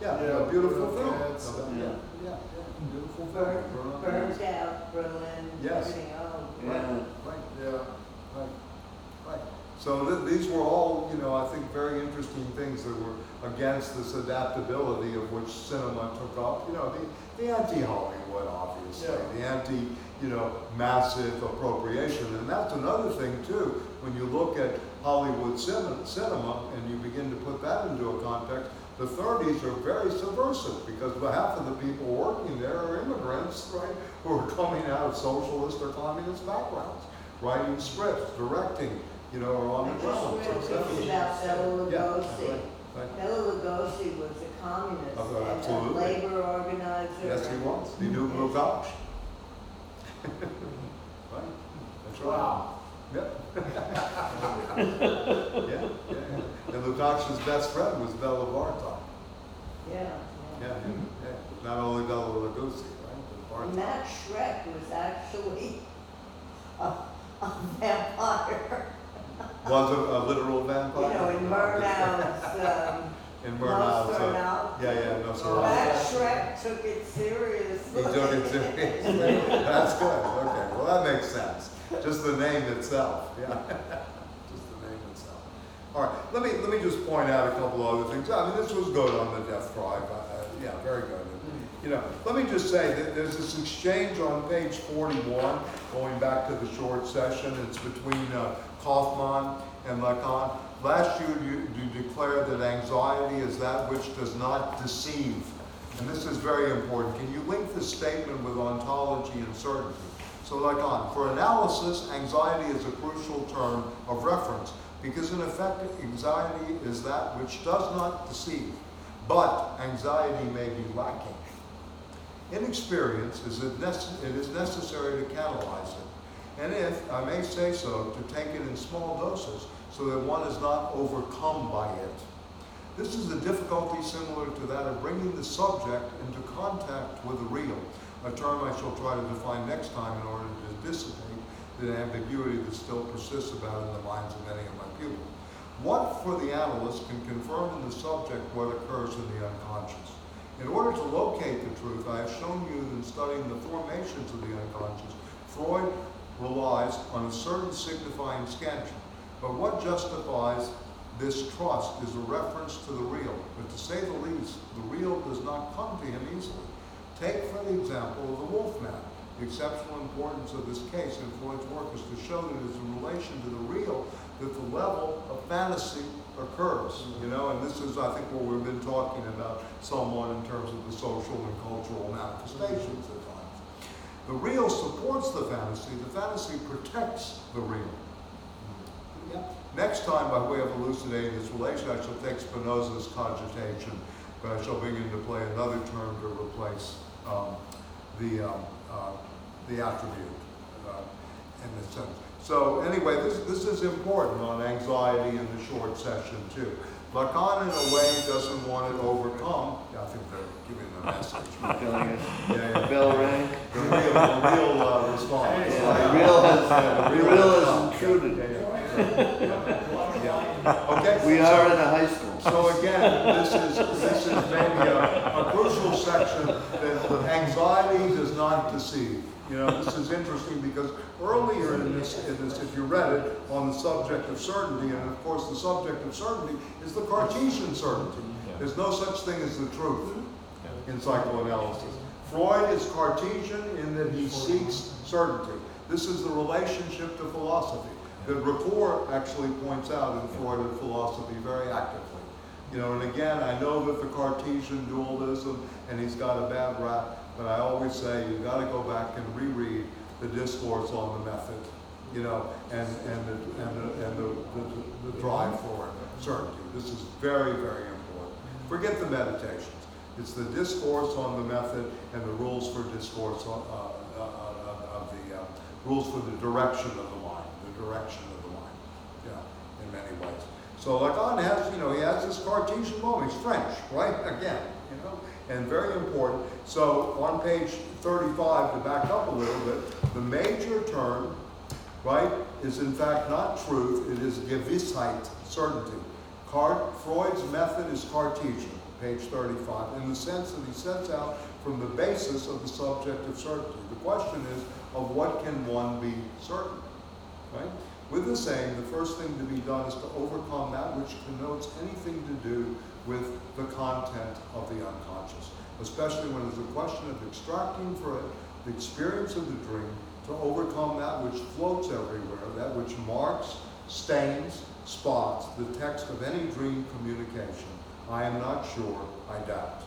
Yeah, a beautiful film. Yeah, it's, Yeah, beautiful Burnt out, Berlin, Yes. everything else. Right, yeah, right, right. So these were all, you know, I think very interesting things that were against this adaptability of which cinema took up. You know, the anti-Hollywood, obviously, the anti, you know, massive appropriation. And that's another thing too, when you look at Hollywood cinema and you begin to put that into a context, the 30s are very subversive because half of the people working there are immigrants, right, who are coming out of socialist or communist backgrounds, writing scripts, directing, you know, or on the ground. I just read this about Bela Lugosi. Right. Bela Lugosi was a communist and a Absolutely. labor organizer. Yes, he was. He knew Lukács. Right. That's right. Wow. Yep. yeah. And Lukács' best friend was Bela Bartok. Yeah. Yeah. Not only Bela Lugosi, right? And But Bartok. that Shrek was actually a vampire. Was a literal You vampire. know, in Murnau's, In Murnau's. Nosferatu. Nosferatu. That Shrek took it seriously. He took it seriously. That's good. Okay. Well, that makes sense. Just the name itself. Yeah. Just the name itself. All right. Let me just point out a couple other things. I mean, this was good on the death drive. Yeah, very good. You know, let me just say that there's this exchange on page 41, going back to the short session. It's between Kaufman and Lacan. Last year, you declared that anxiety is that which does not deceive. And this is very important. Can you link this statement with ontology and certainty? So Lacan, for analysis, anxiety is a crucial term of reference because in effect, anxiety is that which does not deceive, but anxiety may be lacking. In experience, it is necessary to catalyze it, and if, I may say so, to take it in small doses so that one is not overcome by it. This is a difficulty similar to that of bringing the subject into contact with the real, a term I shall try to define next time in order to dissipate the ambiguity that still persists about in the minds of many of my pupils. What, for the analyst, can confirm in the subject what occurs in the unconscious? In order to locate the truth, I have shown you that in studying the formations of the unconscious, Freud relies on a certain signifying scansion. But what justifies this trust is a reference to the real. But to say the least, the real does not come to him easily. Take, for the example, of the Wolfman. The exceptional importance of this case in Freud's work is to show that it is in relation to the real that the level of fantasy occurs, you know, and this is, I think, what we've been talking about somewhat in terms of the social and cultural manifestations at times. The real supports the fantasy protects the real. Next time, by way of elucidating this relation, I shall take Spinoza's cogitation, but I shall bring into play another term to replace the attribute in this sense. So anyway, this is important on anxiety in the short session too. Lacan, in a way, doesn't want it overcome. Yeah, I think they're giving the message. Bell rang. The real response. The real has intruded. Okay. We are in a high school. So again, this is maybe a crucial section that anxiety does not deceive. You know, this is interesting because earlier in this, if you read it, on the subject of certainty, and of course the subject of certainty is the Cartesian certainty. There's no such thing as the truth in psychoanalysis. Freud is Cartesian in that he seeks certainty. This is the relationship to philosophy that Ricoeur actually points out in Freud and philosophy very actively. You know, and again, I know that the Cartesian dualism, and he's got a bad rap, but I always say you've got to go back and reread the discourse on the method, you know, and the drive for certainty. This is very, very important. Forget the meditations. It's the discourse on the method and the rules for discourse on, rules for the direction of the mind, yeah, in many ways. So Lacan has, you know, he has this Cartesian moment. He's French, right? Again, you know, and very important. So on page 35, to back up a little bit, the major term, right, is in fact not truth, it is Gewissheit, certainty. Freud's method is Cartesian. page 35, in the sense that he sets out from the basis of the subjective certainty. The question is, of what can one be certain, right? With the saying, the first thing to be done is to overcome that which connotes anything to do with the content of the unconscious, especially when it's a question of extracting for it the experience of the dream, to overcome that which floats everywhere, that which marks, stains, spots the text of any dream communication. I am not sure, I doubt.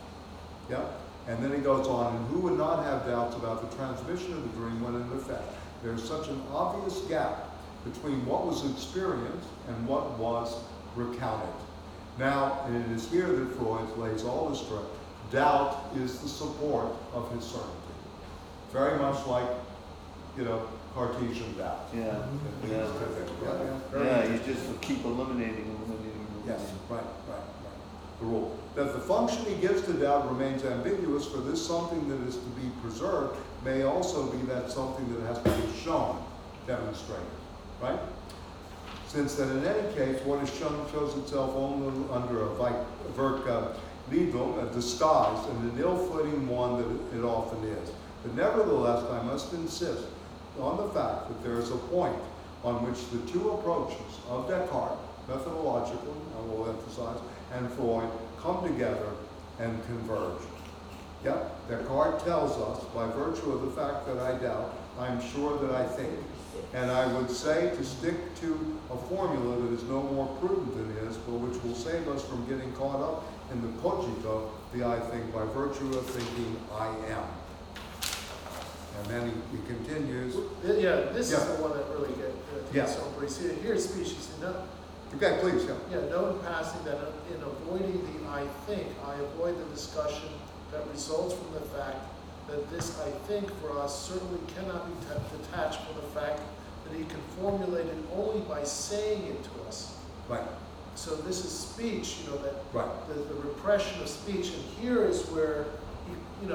Yeah? And then he goes on, and who would not have doubts about the transmission of the dream when in effect there's such an obvious gap between what was experienced and what was recounted. Now, and it is here that Freud lays all the stress. Doubt is the support of his certainty. Very much like, Cartesian doubt. Yeah, Yeah. yeah, you just keep eliminating. Yes, right. The rule. That the function he gives to doubt remains ambiguous, for this something that is to be preserved may also be that something that has to be shown, demonstrated, right? Since that in any case, what is shown shows itself only under a Verkleidung, a disguise, and an ill-fitting one that it often is. But nevertheless, I must insist on the fact that there is a point on which the two approaches of Descartes, methodological, I will emphasize, and Freud come together and converge. Yep, Descartes tells us, by virtue of the fact that I doubt, I'm sure that I think. And I would say to stick to a formula that is no more prudent than his, but which will save us from getting caught up in the cogito, the I think, by virtue of thinking I am. And then he continues. Yeah, this Yeah. is the one that really gets over. You see, here's speech. You see, no, Okay, please, yeah. yeah, note in passing that in avoiding the I think, I avoid the discussion that results from the fact that this I think for us certainly cannot be detached from the fact that he can formulate it only by saying it to us. Right. So this is speech, that Right. the repression of speech, and here is where,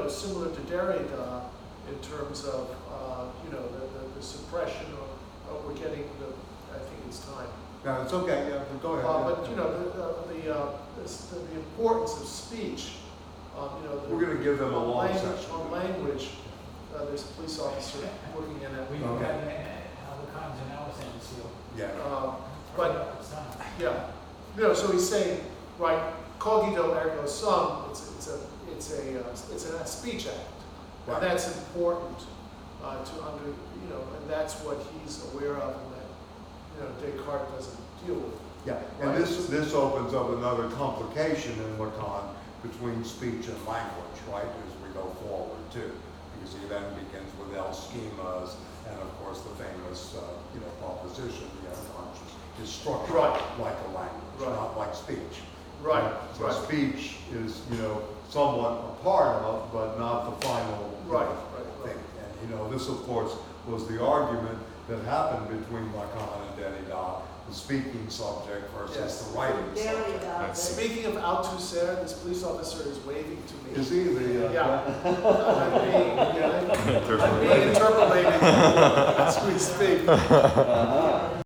similar to Derrida, in terms of, the suppression of we're getting I think it's time. No, it's okay, yeah, go ahead. But the importance of speech, We're going to give them a long language, section. on language, there's a police officer looking in at We me. got Okay. how the cons and analysis seal. Yeah. But It's done. yeah, so he's saying, right, cogito ergo sum. It's a speech act, Right. and that's important and that's what he's aware of, and that Descartes doesn't deal with. Yeah, and this opens up another complication in Lacan between speech and language, right, as we go forward too, because he then begins with L schemas, and of course the famous, proposition, the unconscious is structured like a language, not like speech. Right. So speech is, somewhat a part of, but not the final thing. And this of course was the argument that happened between Lacan and Derrida, the speaking subject versus the writing subject. Derrida. Speaking of Althusser, this police officer is waving to me. Is he the? Yeah. I'm being interpolated as we speak.